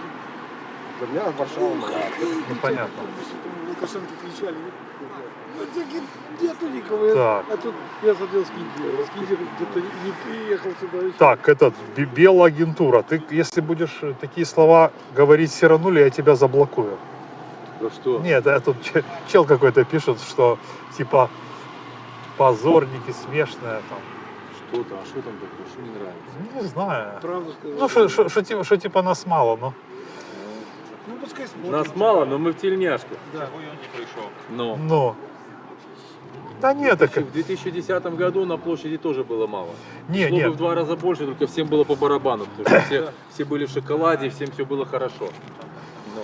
Для меня Варшава. Ну, понятно. Лукашенко кричали. Нету никого. Так. А тут я смотрел Скиндер. Скиндер где-то не приехал сюда. еще. Так, Белагентура, ты, если будешь такие слова говорить Сиранули, я тебя заблокую. Да что? Нет, тут чел какой-то пишет, что типа позорники, смешные там. Что-то, а что там такое? Что не нравится? Не знаю. Правду сказал. Ну, что типа нас мало, ну. Ну, пускай смотрит. Нас мало, но мы в тельняшку. Да. Но. Ну. Да нет, так... В 2010 году на площади тоже было мало. Не, Шло бы нет. в 2 раза больше, только всем было по барабану, потому что все были в шоколаде, всем все было хорошо. Но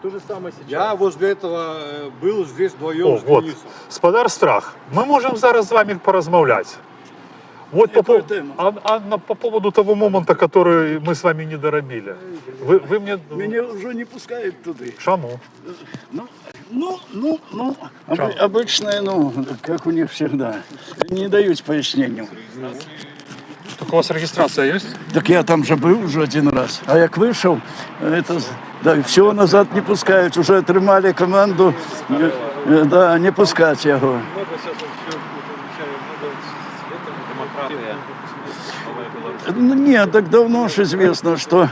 то же самое сейчас. Я возле этого был здесь вдвоем О, с вот, Денисом. Спадар Страх, мы можем зараз с вами поразмовлять. Вот по поводу того момента, который мы с вами не доробили. Вы мне... Меня уже не пускают туда. Шану. Обычное, как у них всегда. Не дают пояснению. Так у вас регистрация есть? Так я там же был уже один раз. А як вышел, это, да, все назад не пускают. Уже отримали команду, да, не пускать его. Много сейчас все демократия. Ну, нет, так давно уж известно, что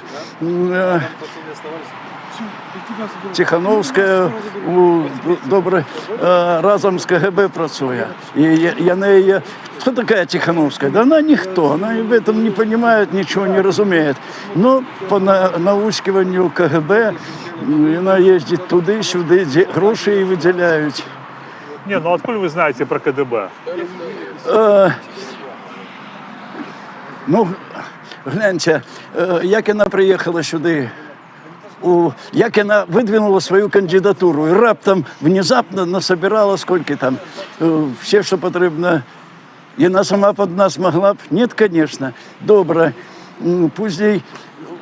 Тихановська добре разом з КГБ працює. І я неї, хто така Тихановська? Да вона ніхто, вона в этом не розуміє, нічого не розуміє. Но по наускиванню КГБ вона їздить туди-сюди, гроші їй виділяють. Не, ну откуда вы знаете про КДБ? Ну, гляньте, як вона приїхала сюди, як вона видвинула свою кандидатуру і раптом внезапно насобирала скільки там, все, що потрібно. І вона сама під нас могла б? Ні, звісно. Добре. Пусть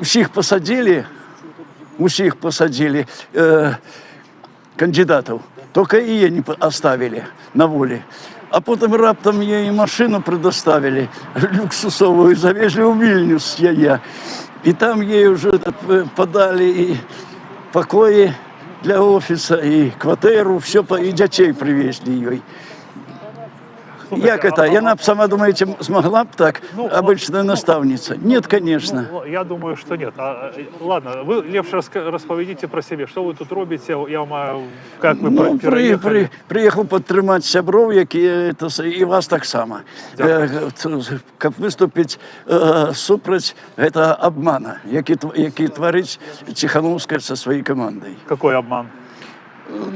всіх посадили кандидатів, тільки її не оставили на волі. А потім раптом їй машину предоставили, люксусову, і завезли у Вільнюс її. І там їй вже подали і покої для офісу, і квартиру, все, і дітей привезли їй. Як это? Она сама, думаете, смогла бы так, обычная наставница? Нет, конечно. Ну, я думаю, что нет. Ладно, вы лепше расповедите про себя. Что вы тут робите? Я вам, как вы переехали? Приехал подтримати сябров, які, і вас так само. Как виступити супроть обмана, який творить Тихановська зі своєю командою. Какой обман?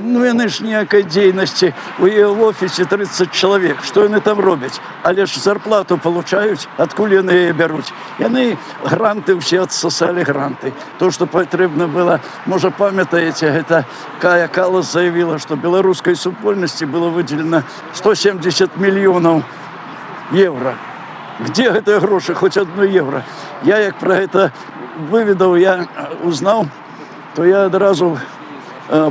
Ну, вони ж ніякої діяльності. У її в офісі 30 чоловік. Що вони там роблять? Але ж зарплату отримують, откуда вони її беруть. І вони гранти, всі відсосали гранти. То, що потрібно було, може пам'ятаєте, це Кая Каллас заявила, що білоруській супольності було виділено 170 мільйонів євро. Где ці гроші, хоч 1 євро? Я як про це вивідав, я узнав, то я одразу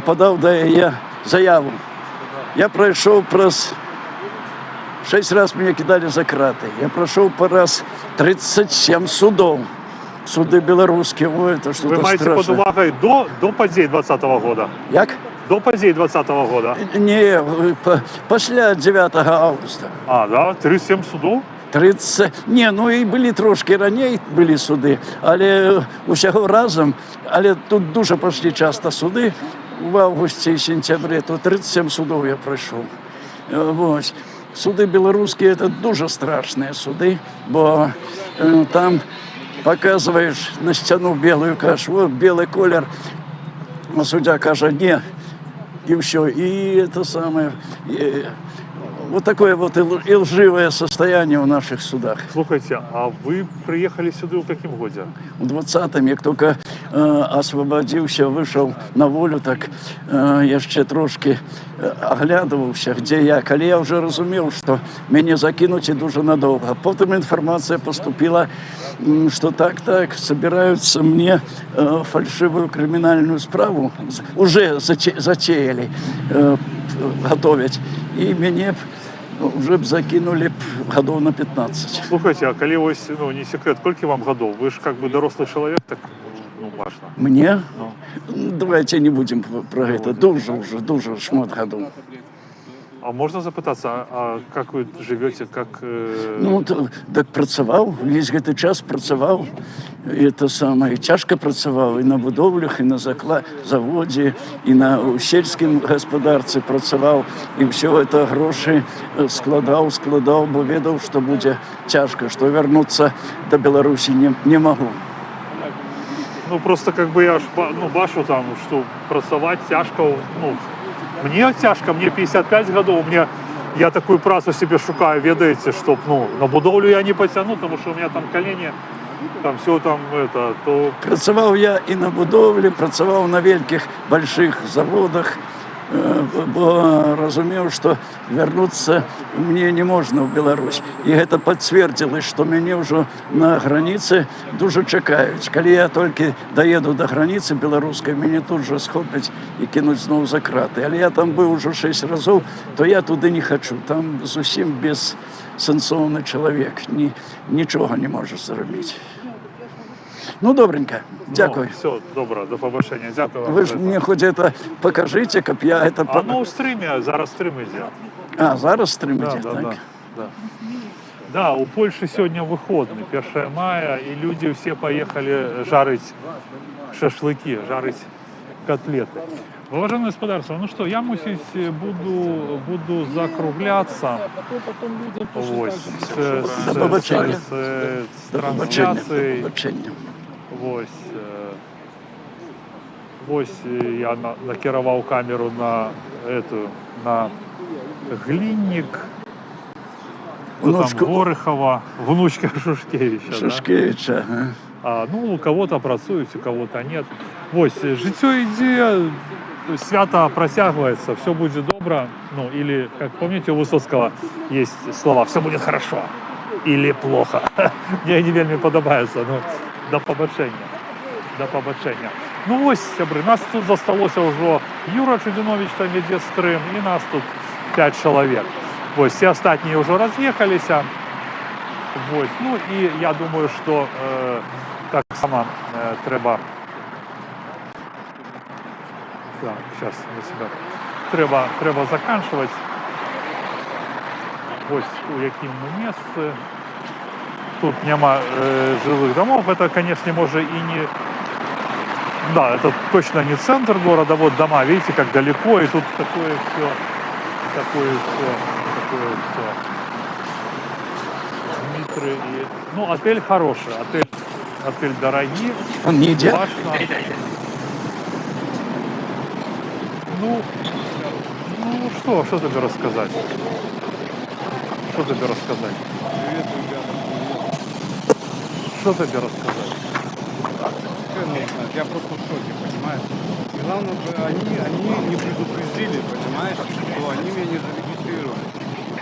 подав до її заяву. Я пройшов раз 6 разів мене кидали за крати. Я пройшов по раз 37 судов. Суди білоруські, ой, це що-то страшне. Ви маєте під увагою до подій 20-го года? Як? До подій 20-го года? Ні, після 9 августа. А, да? 37 судов? 30. Ні, ну і були трошки раніше були суди, але усього разом, але тут дуже пішли часто суди. В августі і сентябрі, то 37 судов я пройшов. Ось. Суди білоруські – це дуже страшні суди, бо там показуєш на стіну білу, кажеш, ось білий колір, а суддя каже, ні, і все. І це саме... Вот такое вот и лживое состояние в наших судах. Слушайте, а вы приехали сюда в каком году? В 20-м, як тільки освободився, вийшов на волю, так я ще трошки оглядувався, де я. Коли я вже розумів, що мене закинуть і дуже надовго. Потім інформація поступила, що так, збираються мені фальшиву кримінальну справу, вже затеяли, готовить, і мене уже б закинули годов на 15. Слушайте, а коли ось, ну, не секрет, сколько вам годов? Вы же как бы дорослый человек, так, ну, важно. Мне? Ну. Давайте не будем про это. Дуже шмат годов. А можна запитатися, а як ви живете, як... Ну, так працював, весь цей час працював. І те саме, і тяжко працював, і на будовлях, і на заводі, і на сільському господарстві працював. І все це гроші складав, бо відав, що буде тяжко, що повернутися до Білорусі не можу. Ну, просто как бы я ж, ну, бачу там, что працевать тяжко, ну, мне тяжко, мне 55 годов, я такую працу себе шукаю, ведаете, чтоб, ну, на будовлю я не потяну, потому что у меня там колени, там все там, это, то... Працював я і на будовлі, працював на великих, больших заводах, бо розумів, що повернутися мені не можна в Білорусь. І це підтвердило, що мене вже на границі дуже чекають. Коли я тільки доїду до границі білоруської, мене тут же схоплять і кинуть знову за крати. Але я там був вже 6 разів, то я туди не хочу. Там зовсім безсенсовний чоловік, нічого не може зробити. Ну, добренько. Дякую. Ну, все, добре, до побачення. Дякую вам. Ви ж мені хоч це покажіть, як я це... А ну, в стрімі, зараз стрім іде. А, зараз стрім іде, Да, так? да. Да, у Польши сегодня выходный, 1 мая, и люди все поехали жарить шашлыки, жарить котлеты. Уважаемое господарство, ну что, я мусить буду закругляться. Ось, з трансляцією. Ось я накерував камеру на Глинник. Внучку. Там Горихова, внучка Шушкевича. Шушкевича. Да? Ну, у кого-то працюють, у кого-то нет. Ось, життя йде, свято просягивается, все будет добро. Ну, или, как помните, у Высоцкого есть слова «все будет хорошо» или «плохо». Мне они вельми подобаються, ну, до побачення. До побачення. Ну ось, сябри, нас тут засталося вже Юра Чудинович там веде стрим, і нас тут 5 чоловік. Ось, всі остальні вже роз'їхалися. Ось, ну і я думаю, що так само треба... Так, сейчас на себя. Треба заканчивать. Ось у яким ми місці. Тут нема жилых домов. Это, конечно, может и не... Да, это точно не центр города. Вот дома, видите, как далеко. И тут такое все. Дмитрий и... Ну, отель хороший. Отель дорогий. Он не идет? Важно. Ну, что тебе рассказать? Что тебе рассказать? Что тебе рассказать? Я просто в шоке, понимаешь? Главное, они не предупредили, понимаешь, что они меня не зарегистрировали.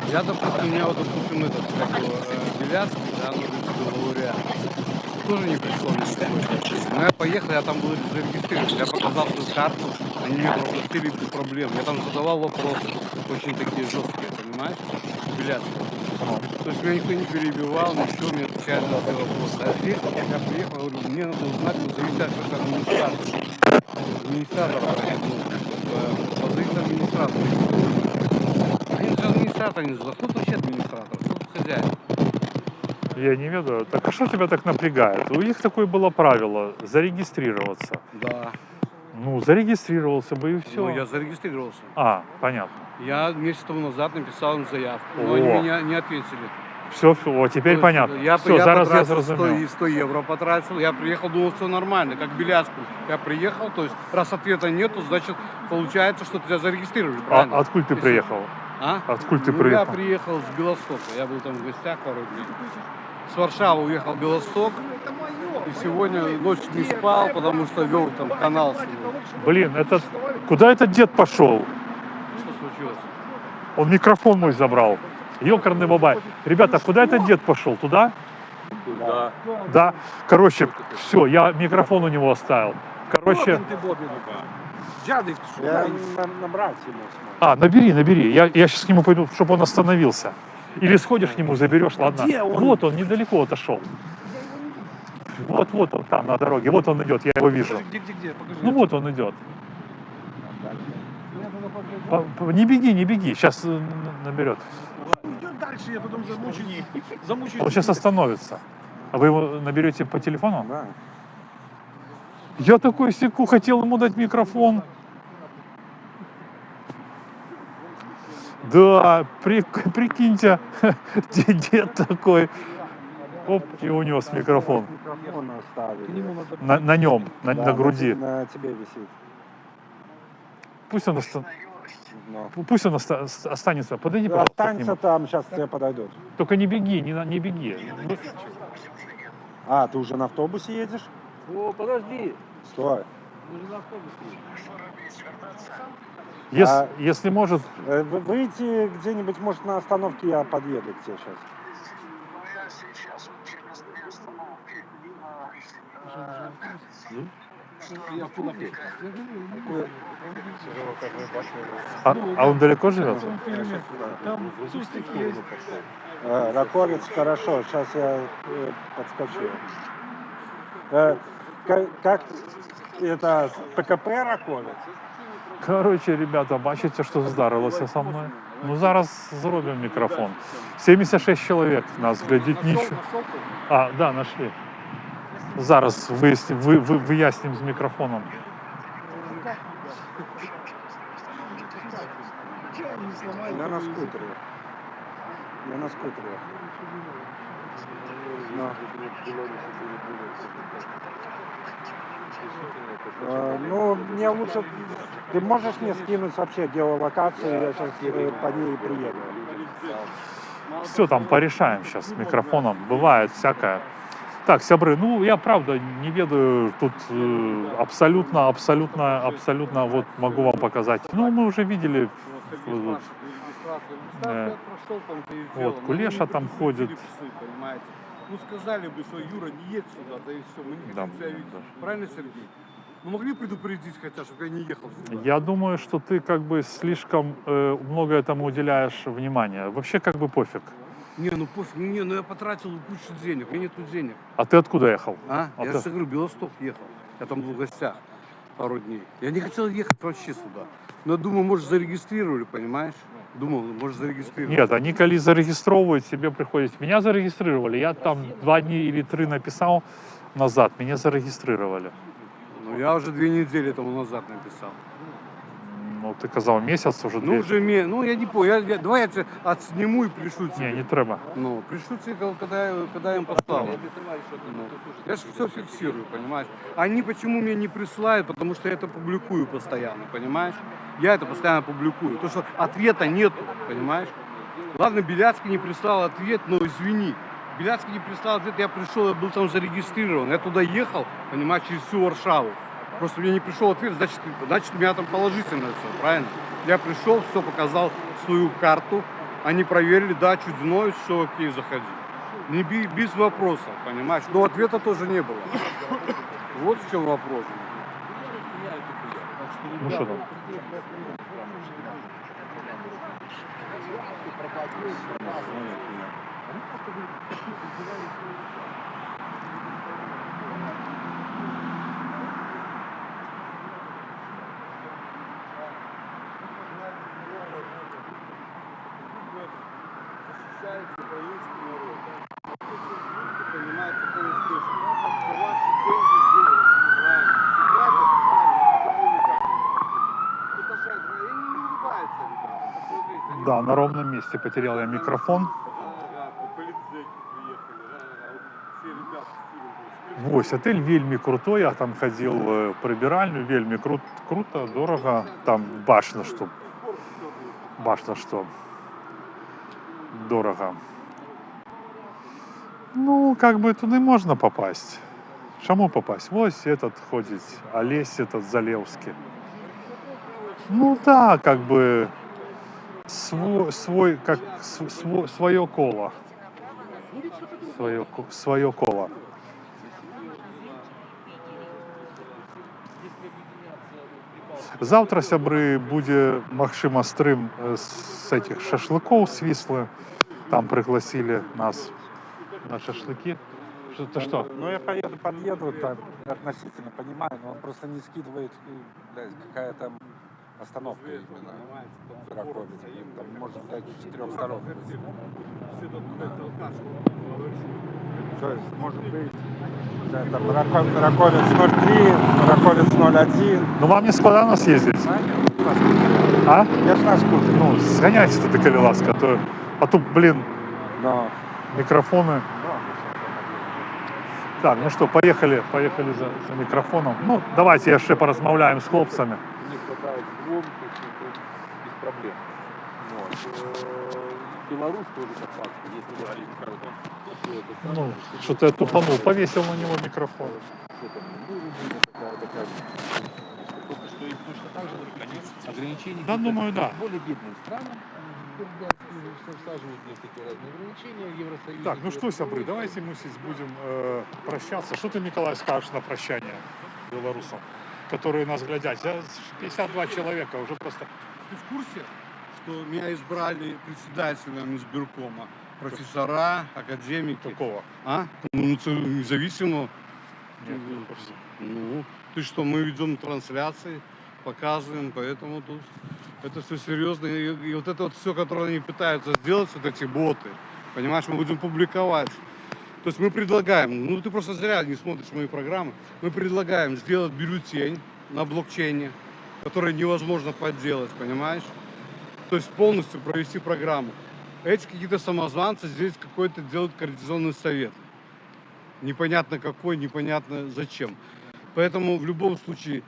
Я, допустим, у меня вот, допустим, этот, как его, Беляцкий, да, ну, говоря, тоже не пришло на что. Но я поехал, я там был зарегистрирован, я показал свою карту, они мне пропустили без проблем. Я там задавал вопросы, очень такие жесткие, понимаешь, Беляцкий. То есть меня никто не перебивал, ничего, мне отвечали на все вопросы. А здесь я приехал, говорю, мне надо узнать, зависать как администратор. Администратор, позовите администратора. Они же администратор не зовут. Кто вообще администратор? Кто тут хозяин? Я не ведаю. Так а что тебя так напрягает? У них такое было правило – зарегистрироваться. Да. Ну, зарегистрировался бы и все. Ну, я зарегистрировался. А, понятно. Я месяц тому назад написал им заявку, но О. они меня не ответили. Все, теперь То есть понятно. Я Все, зараз я потратил зрозумів. 100 евро потратил, я приехал, думал, все нормально, как Беляцкую. Я приехал, то есть раз ответа нету, значит, получается, что тебя зарегистрировали, правильно? А откуда ты Если- приехал? А? Откуда ты Ну, приехал? я приехал с Белостока, я был там в гостях пару дней. С Варшавы уехал в Белосток, и сегодня ночь не спал, потому что вел там канал. Блин, куда этот дед пошел? Что случилось? Он микрофон мой забрал. Ёкарный бабай. Ребята, куда этот дед пошел? Туда? Да. Да. Короче, все, я микрофон у него оставил. Короче, Дядик, Я набрать набери. Я сейчас к нему пойду, чтобы он остановился. Или сходишь к нему, заберешь, ладно. Вот он, недалеко отошел. Вот он там на дороге. Вот он идет, я его вижу. Где? Покажи. Ну вот он идет. Не беги. Сейчас наберет. Идет дальше, я потом замучусь. Он сейчас остановится. А вы его наберете по телефону? Да. Я такой секу, хотел ему дать микрофон. Да, прикиньте, дед такой. Оп, и унес микрофон. Микрофон оставили. На нем, на груди. На тебе висит. Пусть он, Но. пусть он останется. Подойди, пожалуйста, к Останься нему. там, сейчас тебе подойдут. Только не беги, не беги. А, ты уже на автобусе едешь? О, подожди. Стой. Если может, Выйти где-нибудь, может, на остановке я подъеду к тебе сейчас. а он далеко живет? Раковец, хорошо, сейчас я подскочу. Как это ПКП Раковец? Короче, ребята, бачите, що здарилося со мною? Ну зараз зробимо мікрофон. 76 чоловік нас глядить нічого. А, да, нашли. Зараз вияснимо з мікрофоном. Я на скутере. Я на скутере. Ну, мне лучше... Ты можешь мне скинуть вообще геолокацию, я сейчас по ней приеду. Все там порешаем сейчас с микрофоном. Бывает всякое. Так, сябры, ну я правда не ведаю, тут абсолютно, вот могу вам показать. Ну, мы уже видели, вот Кулеша там ходит. Ну, сказали бы, что Юра, не едь сюда, да и все, мы не Да, хотим тебя видеть. Правильно, Сергей? Ну, могли предупредить хотя, чтобы я не ехал сюда? Я думаю, что ты как бы слишком много этому уделяешь внимания. Вообще как бы пофиг. Не, ну пофиг, ну я потратил кучу денег, у меня нету денег. А ты откуда ехал? А? А Я ты- же говорю, Белосток ехал. Я там был в гостях пару дней. Я не хотел ехать вообще сюда. Но я думаю, может, зарегистрировали, понимаешь? Думал, может, зарегистрировали. Нет, они коли зарегистровывают, себе приходят. Меня зарегистрировали. Я там 2 дня или 3 написал назад. Меня зарегистрировали. Ну, я уже 2 недели тому назад написал. Ну, ты сказал месяц уже. Ну, уже ну, я не понял. Давай я тебе отсниму и пришлю тебе. Не, не треба. Ну, пришлю тебе, когда я им послал. Ну, я же все фиксирую, понимаешь? Они почему мне не присылают? Потому что я это публикую постоянно, понимаешь? Я это постоянно публикую. То, что ответа нету, понимаешь? Ладно, Беляцкий не прислал ответ, но извини. Беляцкий не прислал ответ, я пришел, я был там зарегистрирован. Я туда ехал, понимаешь, через всю Варшаву. Просто мне не пришел ответ, значит у меня там положительно все, правильно? Я пришел, все показал, свою карту, они проверили, да, чудно, все окей, заходи. Не без вопросов, понимаешь? Но ответа тоже не было. Вот в чем вопрос. Ну что там? Да, на ровном месте потерял я микрофон. Вось, отель вельми крутой, я там ходил в прибиральню, вельми круто, дорого, там башня что дорого. Ну, как бы туда можно попасть. Чему попасть? Вось этот ходит, Олесь этот Залевский. Ну да, как бы свое коло. Свое коло. Завтра, сябры, буде, магчыма, стрым с этих шашлыков с Вислы. Там пригласили нас на шашлыки. Что-то что? Ну, я подъеду, там относительно понимаю, но он просто не скидывает, блядь, какая там остановка именно в Раковице. Там можно взять с 4 сторон. То есть, может быть, да, там Раковец 03, Раковец 01. Ну вам не складно съездить? А? Я ж на скутере. Ну, сгоняйте ты, коли ласка, а то, блин, Но... микрофоны. Так, ну что, поехали за микрофоном. Ну, давайте ще поразмовляем с хлопцами. Не хватает слов, без проблем. Вот. Беларусь тоже как факт, если говорить про это. Ну, что-то я тупанул, повесил на него микрофон. Просто что им точно так же наконец ограничения. Да, думаю, да. Более бедным странам всаживают такие разные ограничения Евросоюза. Так, ну что, сябры, давайте мы сейчас будем прощаться. Что ты, Николай, скажешь на прощание белорусам, которые нас глядят? 52 человека уже просто... Ты в курсе, что меня избрали председателем избиркома? Профессора, академики. Какого? А? Ну, независимо. Нет, не в курсе. Ну, ты что, мы ведем трансляции, показываем, поэтому тут это все серьезно. И вот это вот все, которое они пытаются сделать, вот эти боты, понимаешь, мы будем публиковать. То есть мы предлагаем, ну ты просто зря не смотришь мои программы, мы предлагаем сделать бюллетень на блокчейне, которые невозможно подделать, понимаешь? То есть полностью провести программу. Эти какие-то самозванцы здесь какой-то делают координационный совет. Непонятно какой, непонятно зачем. Поэтому в любом случае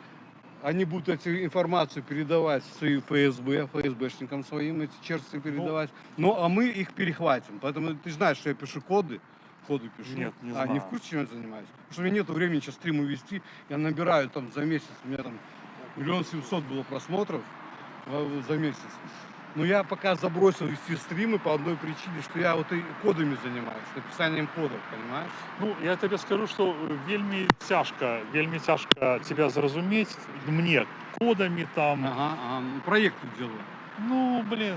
они будут эту информацию передавать своим ФСБшникам своим, эти черти передавать. Ну, а мы их перехватим. Поэтому ты знаешь, что я пишу коды пишу. Нет, не Не знаю. в курсе, чем я занимаюсь? Потому что у меня нет времени сейчас стримы вести. Я набираю там за месяц, у меня там 1 700 000 было просмотров за месяц. Но я пока забросил вести стримы по одной причине, что я вот и кодами занимаюсь, написанием кодов, понимаешь? Ну, я тебе скажу, что вельми тяжко тебя зразумець мне кодами там. Ага, проекты делаю. Ну, блин,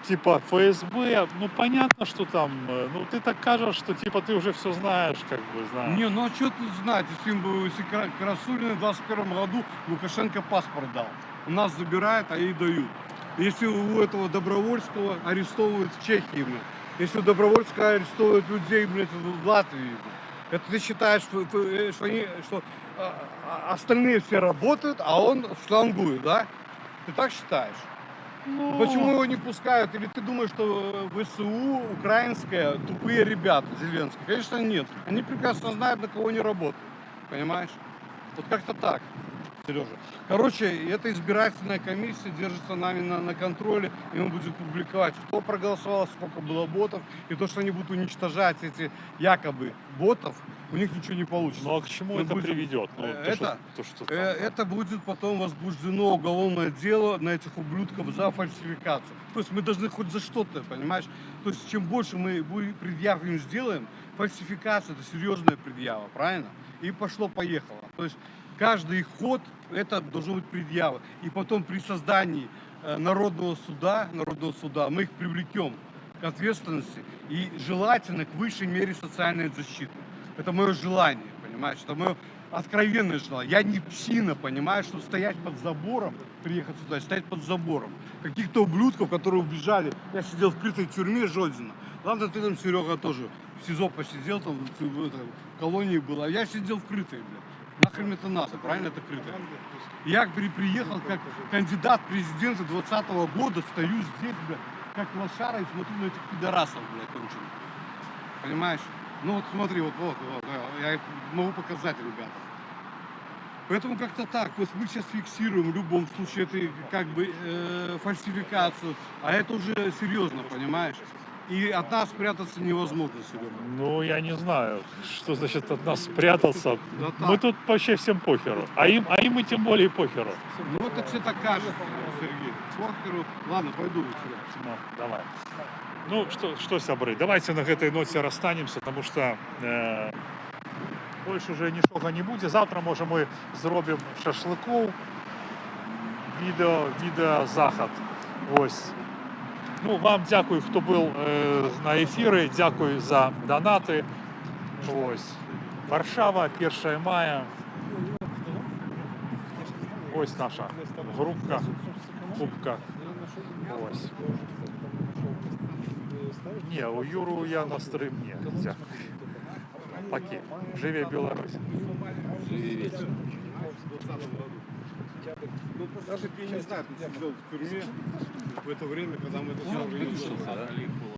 типа ФСБ, ну понятно, что там, ну ты так кажешь, что типа ты уже все знаешь, как бы знаешь. Не, ну а что тут знать, если Красулин в 21 году Лукашенко паспорт дал. У нас забирают, а ей дают. Если у этого Добровольского арестовывают в Чехии, блин. Если у Добровольского арестовывают людей, блядь, в Латвии, блин. Это ты считаешь, что остальные все работают, а он шлангует, да? Ты так считаешь? Ну, Почему его не пускают? Или ты думаешь, что ВСУ украинская тупые ребята, Зеленский? Конечно, нет. Они прекрасно знают, на кого они работают. Понимаешь? Вот как-то так, Сережа. Короче, эта избирательная комиссия держится нами на контроле, и мы будем публиковать, кто проголосовал, сколько было ботов, и то, что они будут уничтожать эти якобы ботов, у них ничего не получится. ну а к чему Мы это будем- приведет? Ну, Это будет потом возбуждено уголовное дело на этих ублюдков за фальсификацию. То есть мы должны хоть за что-то, понимаешь? То есть чем больше мы предъяв им сделаем, фальсификация это серьезная предъява, правильно? И пошло-поехало. То есть каждый их ход это должно быть предъява. И потом при создании народного суда мы их привлекем к ответственности и желательно к высшей мере социальной защиты. Это мое желание, понимаешь? Это мое откровенное желание. Я не псина, понимаешь, что стоять под забором, приехать сюда, стоять под забором. Каких-то ублюдков, которые убежали. Я сидел в крытой тюрьме Жодина. Ладно, ты там, Серега, тоже в СИЗО посидел, там в колонии был, а я сидел в крытой, блядь. Нахрен это надо, правильно, это крытое? Я приехал как кандидат в президенты 2020 года, стою здесь, блядь, как лошара и смотрю на этих пидорасов, блядь, конченых. Понимаешь? Ну вот смотри, вот, я могу показать, ребята. Поэтому как-то так, то есть мы сейчас фиксируем в любом случае это как бы фальсификацию, а это уже серьезно, понимаешь? И от нас спрятаться невозможно, Серега. Ну, я не знаю, что значит от нас спрятался. Да Мы так. тут вообще всем похеру. А им и тем более похеру. Ну вот это все так кажется, Сергей. Похеру. Ладно, пойду. Серега. Ну, давай. Ну, что сябры, давайте на этой ноте расстанемся, потому что больше уже нічого не буде. Завтра, може, ми зробимо шашликов, відеозаход. Ось. Ну, вам дякую, хто був на ефірі, дякую за донати. Ось. Варшава, 1 мая. Ось наша групка, кубка. Ось. Ні, у Юру я на стрим ні. Дякую. Паки. Живе Білорусь. Ну, даже я не знаю, ты сидел в тюрьме в это время, когда мы это все организовали.